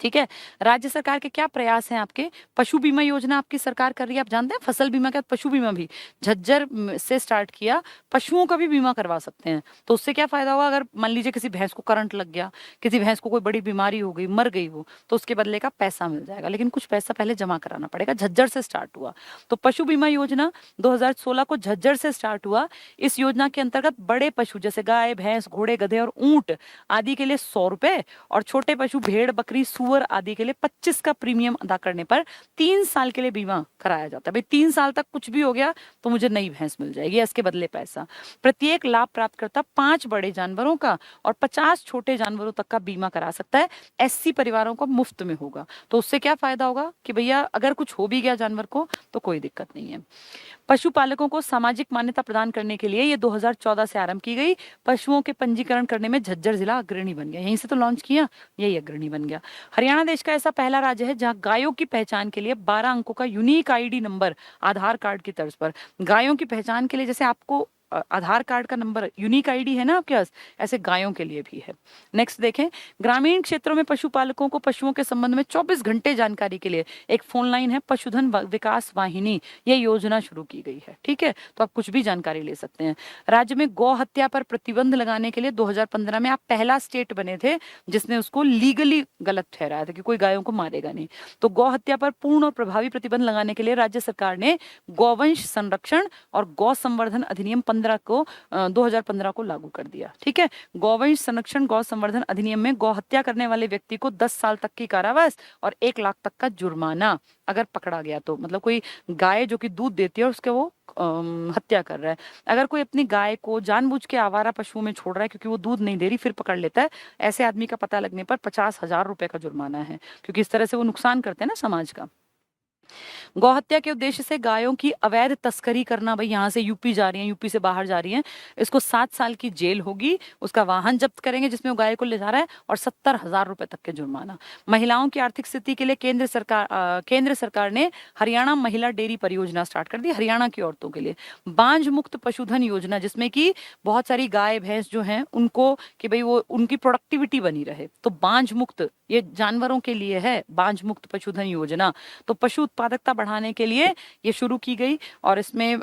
ठीक है। राज्य सरकार के क्या प्रयास हैं आपके? पशु बीमा योजना आपकी सरकार कर रही है। आप जानते हैं फसल बीमा के बाद पशु बीमा भी झज्जर से स्टार्ट किया। पशुओं का भी बीमा करवा सकते हैं। तो उससे क्या फायदा होगा? अगर मान लीजिए किसी भैंस को करंट लग गया, किसी भैंस को कोई बड़ी बीमारी हो गई, मर गई वो, तो उसके बदले का पैसा मिल जाएगा, लेकिन कुछ पैसा पहले जमा कराना पड़ेगा। झज्जर से स्टार्ट हुआ। तो पशु बीमा योजना 2016 को झज्जर से स्टार्ट हुआ। इस योजना के अंतर्गत बड़े पशु जैसे गाय, भैंस, घोड़े, गधे और ऊंट आदि के लिए 100 रुपए और छोटे पशु भेड़, बकरी, सुअर आदि के लिए 25 का प्रीमियम अदा करने पर 3 साल के लिए बीमा कराया जाता है। भाई 3 साल तक कुछ भी हो गया तो मुझे नई भैंस मिल जाएगी, इसके बदले पैसा। प्रत्येक लाभ प्राप्त करता 5 बड़े जानवरों का और 50 छोटे जानवरों तक का बीमा करा सकता है। एससी परिवारों को मुफ्त में होगा। तो उससे क्या फायदा होगा कि भैया अगर कुछ हो भी गया जानवर को तो कोई दिक्कत नहीं है। पशुपालकों को सामाजिक मान्यता प्रदान करने के लिए ये 2014 से आरंभ की गई। पशुओं के पंजीकरण करने में झज्जर जिला अग्रणी बन गया। यहीं से तो लॉन्च किया, यही अग्रणी बन गया। हरियाणा देश का ऐसा पहला राज्य है जहां गायों की पहचान के लिए 12 अंकों का यूनिक आईडी नंबर आधार कार्ड की तर्ज पर, गायों की पहचान के लिए जैसे आपको आधार कार्ड का नंबर यूनिक आईडी है ना आपके पास, ऐसे गायों के लिए भी है। नेक्स्ट देखें, ग्रामीण क्षेत्रों में पशुपालकों को पशुओं के संबंध में 24 घंटे जानकारी के लिए एक फोन लाइन है, पशुधन विकास वाहिनी। ये योजना शुरू की गई है। ठीक है, तो आप कुछ भी जानकारी ले सकते हैं। राज्य में गौ हत्या पर प्रतिबंध लगाने के लिए 2015 में आप पहला स्टेट बने थे जिसने उसको लीगली गलत ठहराया था कि कोई गायों को मारेगा नहीं। तो गौ हत्या पर पूर्ण और प्रभावी प्रतिबंध लगाने के लिए राज्य सरकार ने गौवंश संरक्षण और गौ संवर्धन अधिनियम 2015 को लागू कर दिया। ठीक है, गौवंश संरक्षण गौ संवर्धन अधिनियम में गौ हत्या करने वाले व्यक्ति को 10 साल तक की कारावास और 1 लाख तक का जुर्माना अगर पकड़ा गया तो, मतलब कोई गाय जो कि दूध देती है और उसके वो हत्या कर रहा है, अगर कोई अपनी गाय को जानबूझ के आवारा पशुओं में छोड़ रहा है क्योंकि वो दूध नहीं दे रही, फिर पकड़ लेता है, ऐसे आदमी का पता लगने पर 50,000 रुपए का जुर्माना है, क्योंकि इस तरह से वो नुकसान करते हैं ना समाज का। गौहत्या के उद्देश्य से गायों की अवैध तस्करी करना, भाई यहाँ से यूपी जा रही है, यूपी से बाहर जा रही है, इसको 7 साल की जेल होगी, उसका वाहन जब्त करेंगे जिसमें वो गाय को ले जा रहा है और 70,000 रुपए तक के जुर्माना। महिलाओं की आर्थिक स्थिति के लिए केंद्र सरकार ने हरियाणा महिला डेयरी परियोजना स्टार्ट कर दी, हरियाणा की औरतों के लिए। बांझ मुक्त पशुधन योजना, जिसमें कि बहुत सारी गाय भैंस जो हैं उनको कि भाई वो उनकी प्रोडक्टिविटी बनी रहे, तो बांझ मुक्त ये जानवरों के लिए है बांझ मुक्त पशुधन योजना। तो पशु उत्पादकता बढ़ाने के लिए ये शुरू की गई और इसमें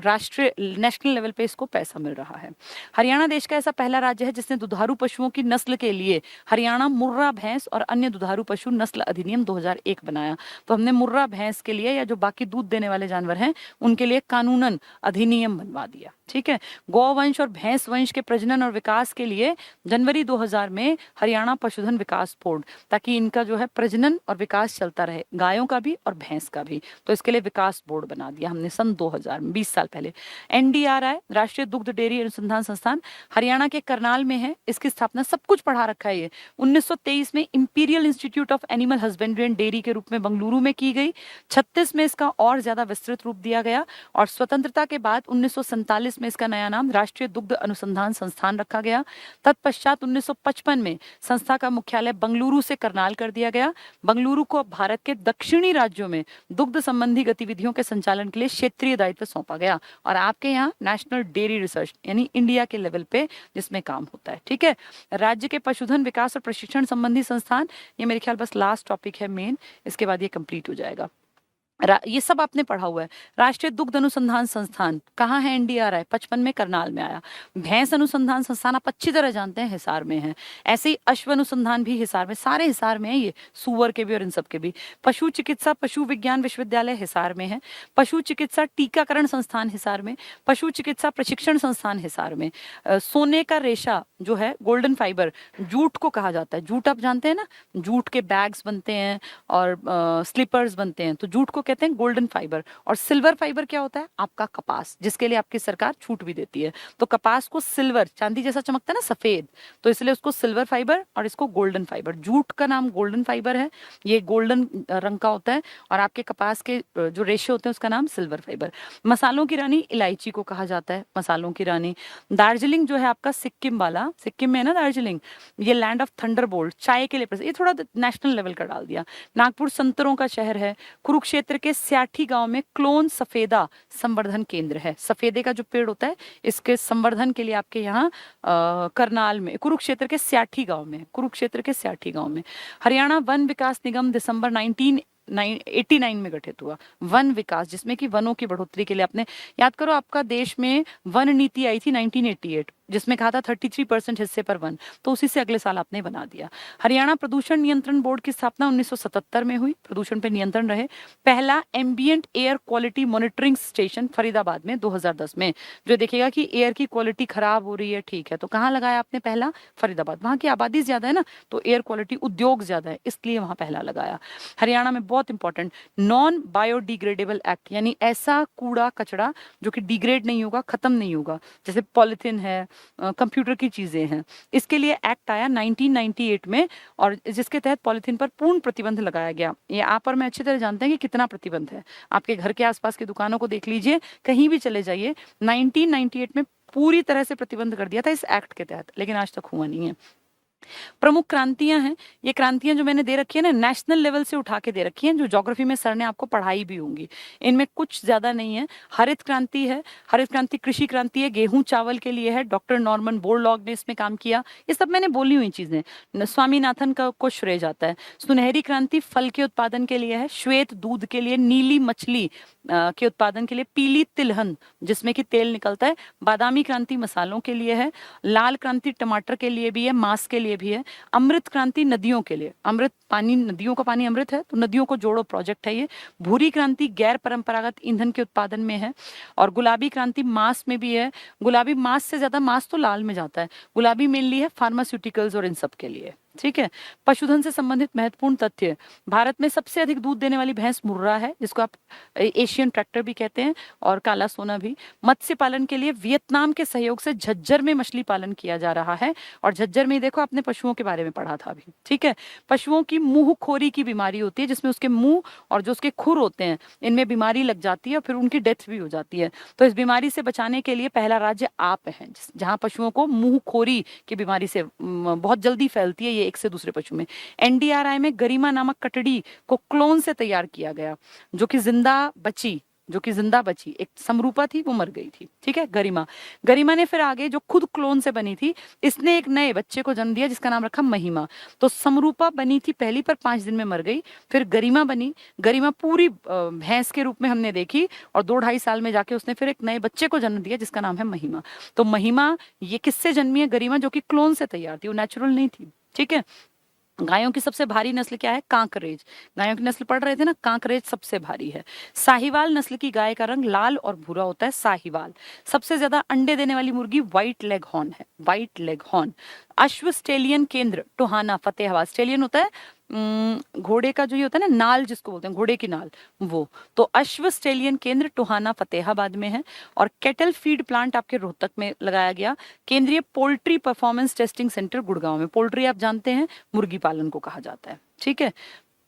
राष्ट्रीय नेशनल लेवल पे इसको पैसा मिल रहा है। हरियाणा देश का ऐसा पहला राज्य है जिसने दुधारू पशुओं की नस्ल के लिए हरियाणा मुर्रा भैंस और अन्य दुधारू पशु नस्ल अधिनियम 2001 बनाया। तो हमने मुर्रा भैंस के लिए या जो बाकी दूध देने वाले जानवर हैं उनके लिए कानूनन अधिनियम बनवा दिया। ठीक है, गौवंश और भैंस वंश के प्रजनन और विकास के लिए जनवरी 2000 में हरियाणा पशुधन विकास बोर्ड, ताकि इनका जो है प्रजनन और विकास चलता रहे, गायों का भी और भैंस का भी, तो इसके लिए विकास बोर्ड बना दिया हमने सन 2000 में, 20 साल पहले। NDRI राष्ट्रीय दुग्ध डेयरी अनुसंधान संस्थान हरियाणा के करनाल में है। इसकी स्थापना, सब कुछ पढ़ा रखा है ये, 1923 में imperial institute of animal husbandry and dairy के रूप में बंगलुरु में की गई। 36 में इसका और ज्यादा विस्तृत रूप दिया गया और स्वतंत्रता के बाद 1947 में इसका नया नाम राष्ट्रीय दुग्ध अनुसंधान संस्थान रखा गया। तत्पश्चात 1955 में संस्था का मुख्यालय बंगलुरु से करनाल कर दिया गया। बंगलुरु को भारत के दक्षिणी राज्यों में दुग्ध संबंधी गतिविधियों के संचालन के लिए क्षेत्रीय दायित्व सौंपा गया और आपके यहाँ नेशनल डेयरी रिसर्च यानी इंडिया के लेवल पे जिसमें काम होता है। ठीक है, राज्य के पशुधन विकास और प्रशिक्षण संबंधी संस्थान, ये मेरे ख्याल बस लास्ट टॉपिक है मेन, इसके बाद ये कंप्लीट हो जाएगा। ये सब आपने पढ़ा हुआ है। राष्ट्रीय दुग्ध अनुसंधान संस्थान कहाँ है? NDRI 55 में करनाल में आया। भैंस अनुसंधान संस्थान आप अच्छी तरह जानते हैं हिसार में है। ऐसे ही अश्व अनुसंधान भी हिसार में, सारे हिसार में है, ये सुअर के भी और इन सब के भी। पशु चिकित्सा पशु विज्ञान विश्वविद्यालय हिसार में है। पशु चिकित्सा टीकाकरण संस्थान हिसार में। पशु चिकित्सा प्रशिक्षण संस्थान हिसार में। सोने का रेशा जो है, गोल्डन फाइबर, जूट को कहा जाता है। जूट आप जानते हैं ना, जूट के बैग्स बनते हैं और स्लीपर्स बनते हैं, तो जूट को कहते हैं गोल्डन फाइबर। और सिल्वर फाइबर क्या होता है? आपका कपास, जिसके लिए आपकी सरकार छूट भी देती है। तो कपास को सिल्वर, चांदी जैसा चमकता है ना, सफेद, तो इसलिए उसको सिल्वर फाइबर और इसको गोल्डन फाइबर। जूट का नाम गोल्डन फाइबर है, ये गोल्डन रंग का होता है, और आपके कपास के जो रेशे होते हैं उसका नाम सिल्वर फाइबर। मसालों की रानी इलायची को कहा जाता है, मसालों की रानी। दार्जिलिंग जो है आपका सिक्किम वाला, सिक्किम में है ना दार्जिलिंग, ये लैंड ऑफ थंडरबोल्ट, चाय के लिए ये थोड़ा नेशनल लेवल का डाल दिया। नागपुर संतरों का शहर है। कुरुक्षेत्र के स्याठी गांव में क्लोन सफेदा संवर्धन केंद्र है। सफेदे का जो पेड़ होता है इसके संवर्धन के लिए आपके यहाँ करनाल में, कुरुक्षेत्र के स्याठी गांव में, कुरुक्षेत्र के स्याठी गांव में। हरियाणा वन विकास निगम दिसंबर 1989 में गठित हुआ। वन विकास, जिसमें कि वनों की बढ़ोतरी के लिए आपने याद करो, आपका देश में वन नीति आई थी 1988, जिसमें कहा था 33% हिस्से पर वन, तो उसी से अगले साल आपने बना दिया। हरियाणा प्रदूषण नियंत्रण बोर्ड की स्थापना 1977 में हुई, प्रदूषण पे नियंत्रण रहे। पहला ambient air quality monitoring station Faridabad में 2010 में, जो देखेगा कि एयर की क्वालिटी खराब हो रही है, ठीक है, तो कहाँ लगाया आपने पहला? फरीदाबाद। वहां की आबादी ज्यादा है ना, तो एयर क्वालिटी उद्योग ज्यादा है, इसलिए वहां पहला लगाया। हरियाणा में बहुत इंपॉर्टेंट नॉन बायोडिग्रेडेबल एक्ट, यानी ऐसा कूड़ा कचरा जो कि डिग्रेड नहीं होगा, खत्म नहीं होगा, जैसे पॉलिथीन है, कंप्यूटर की चीजें हैं, इसके लिए एक्ट आया 1998 में, और जिसके तहत पॉलिथीन पर पूर्ण प्रतिबंध लगाया गया। ये आप और मैं अच्छी तरह जानते हैं कि कितना प्रतिबंध है। आपके घर के आसपास की दुकानों को देख लीजिए, कहीं भी चले जाइए, 1998 में पूरी तरह से प्रतिबंध कर दिया था इस एक्ट के तहत, लेकिन आज तक हुआ नहीं है। प्रमुख क्रांतियां हैं, ये क्रांतियां जो मैंने दे रखी है ना, नेशनल लेवल से उठा के दे रखी हैं, जो ज्योग्राफी में सर ने आपको पढ़ाई भी होंगी, इनमें कुछ ज्यादा नहीं है। हरित क्रांति है, हरित क्रांति कृषि क्रांति है, गेहूं चावल के लिए है, डॉक्टर नॉर्मन बोरलॉग ने इसमें काम किया, ये सब मैंने बोली हुई चीजें, स्वामीनाथन को श्रेय जाता है। सुनहरी क्रांति फल के उत्पादन के लिए है, श्वेत दूध के लिए, नीली मछली के उत्पादन के लिए, पीली तिलहन जिसमें कि तेल निकलता है, बादामी क्रांति मसालों के लिए है, लाल क्रांति टमाटर के लिए भी है, मांस के लिए भी है, अमृत क्रांति नदियों के लिए, अमृत पानी, नदियों का पानी अमृत है, तो नदियों को जोड़ो प्रोजेक्ट है ये। भूरी क्रांति गैर परंपरागत ईंधन के उत्पादन में है, और गुलाबी क्रांति मांस में भी है। गुलाबी मांस से ज्यादा, मांस तो लाल में जाता है, गुलाबी मेनली है फार्मास्यूटिकल्स और इन सब के लिए, ठीक है। पशुधन से संबंधित महत्वपूर्ण तथ्य, भारत में सबसे अधिक दूध देने वाली भैंस मुर्रा है, जिसको आप एशियन ट्रैक्टर भी कहते हैं, और काला सोना भी। मत्स्य पालन के लिए वियतनाम के सहयोग से झज्जर में मछली पालन किया जा रहा है, और झज्जर में देखो आपने पशुओं के बारे में पढ़ा था अभी, ठीक है। पशुओं की मुंहखोरी की बीमारी होती है, जिसमें उसके मुंह और जो उसके खुर होते हैं इनमें बीमारी लग जाती है, और फिर उनकी डेथ भी हो जाती है। तो इस बीमारी से बचाने के लिए पहला राज्य आप है, जहाँ पशुओं को मुंहखोरी की बीमारी से बहुत जल्दी फैलती है, ये एक से दूसरे पशु में। एनडीआरआई में गरिमा नामक कटड़ी को क्लोन से तैयार किया गया, जो कि जिंदा बची, एक समरूपा थी, वो मर गई थी, ठीक है। गरिमा ने फिर आगे जो खुद क्लोन से बनी थी, इसने एक नए बच्चे को जन्म दिया जिसका नाम रखा महिमा। तो समरूपा बनी थी पहली, पर 5 दिन में मर गई, फिर गरिमा बनी। गरिमा पूरी भैंस के रूप में हमने देखी, और 2-2.5 साल में जाके उसने फिर एक नए बच्चे को जन्म दिया जिसका नाम है महिमा। तो महिमा ये किससे जन्मी है? गरिमा, जो कि क्लोन से तैयार थी, वो नेचुरल नहीं थी, ठीक है। गायों की सबसे भारी नस्ल क्या है? कांकरेज। गायों की नस्ल पढ़ रहे थे ना, कांकरेज सबसे भारी है। साहिवाल नस्ल की गाय का रंग लाल और भूरा होता है, साहिवाल। सबसे ज्यादा अंडे देने वाली मुर्गी व्हाइट लेग हॉर्न है, व्हाइट लेग हॉर्न। अश्व स्टेलियन केंद्र टोहाना फतेहाबाद। स्टेलियन होता है घोड़े का, जो ये होता है ना नाल, जिसको बोलते हैं घोड़े की नाल, वो। तो अश्व स्टेलियन केंद्र टोहाना फतेहाबाद में है। और कैटल फीड प्लांट आपके रोहतक में लगाया गया। केंद्रीय poultry performance testing centre Gurgaon में। पोल्ट्री आप जानते हैं मुर्गी पालन को कहा जाता है, ठीक है।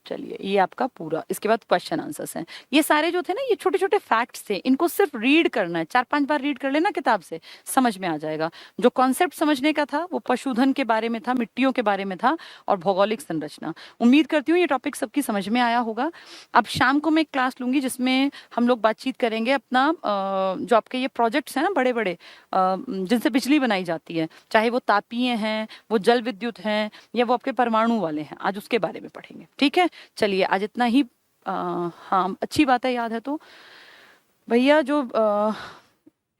चलिए, ये आपका पूरा, इसके बाद क्वेश्चन आंसर्स हैं। ये सारे जो थे ना, ये छोटे छोटे फैक्ट्स थे, इनको सिर्फ रीड करना है, 4-5 बार रीड कर लेना किताब से, समझ में आ जाएगा। जो कॉन्सेप्ट समझने का था वो पशुधन के बारे में था, मिट्टियों के बारे में था, और भौगोलिक संरचना। उम्मीद करती हूँ ये टॉपिक सबकी समझ में आया होगा। अब शाम को मैं एक क्लास लूंगी जिसमें हम लोग बातचीत करेंगे अपना जो आपके ये प्रोजेक्ट्स हैं ना बड़े बड़े, जिनसे बिजली बनाई जाती है, चाहे वो तापीय हैं, वो जल विद्युत हैं, या वो आपके परमाणु वाले हैं, आज उसके बारे में पढ़ेंगे, ठीक है। चलिए, आज इतना ही। हाँ, अच्छी बात है, याद है तो भैया, जो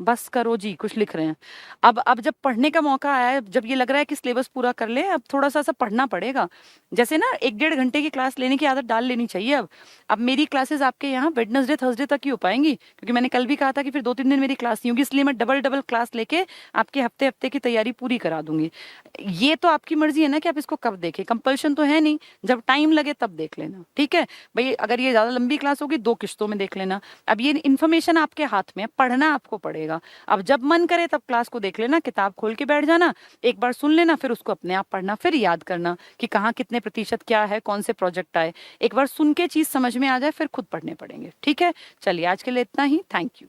बस करो जी, कुछ लिख रहे हैं। अब जब पढ़ने का मौका आया है, जब ये लग रहा है कि सिलेबस पूरा कर ले, अब थोड़ा सा पढ़ना पड़ेगा। जैसे ना 1-1.5 घंटे की क्लास लेने की आदत डाल लेनी चाहिए। अब मेरी क्लासेस आपके यहाँ वेडनेसडे थर्सडे तक ही हो पाएंगी, क्योंकि मैंने कल भी कहा था कि फिर 2-3 दिन मेरी क्लास नहीं होगी, इसलिए मैं डबल क्लास लेके आपके हफ्ते की तैयारी पूरी करा दूंगी। ये तो आपकी मर्जी है ना कि आप इसको कब देखें, कंपल्शन तो है नहीं, जब टाइम लगे तब देख लेना, ठीक है भाई। अगर ये ज्यादा लंबी क्लास होगी 2 किश्तों में देख लेना। अब ये इन्फॉर्मेशन आपके हाथ में है, पढ़ना आपको पड़ेगा। अब जब मन करे तब क्लास को देख लेना, किताब खोल के बैठ जाना, एक बार सुन लेना, फिर उसको अपने आप पढ़ना, फिर याद करना कि कहाँ कितने प्रतिशत क्या है, कौन से प्रोजेक्ट आए। एक बार सुन के चीज समझ में आ जाए, फिर खुद पढ़ने पड़ेंगे, ठीक है। चलिए, आज के लिए इतना ही। Thank you.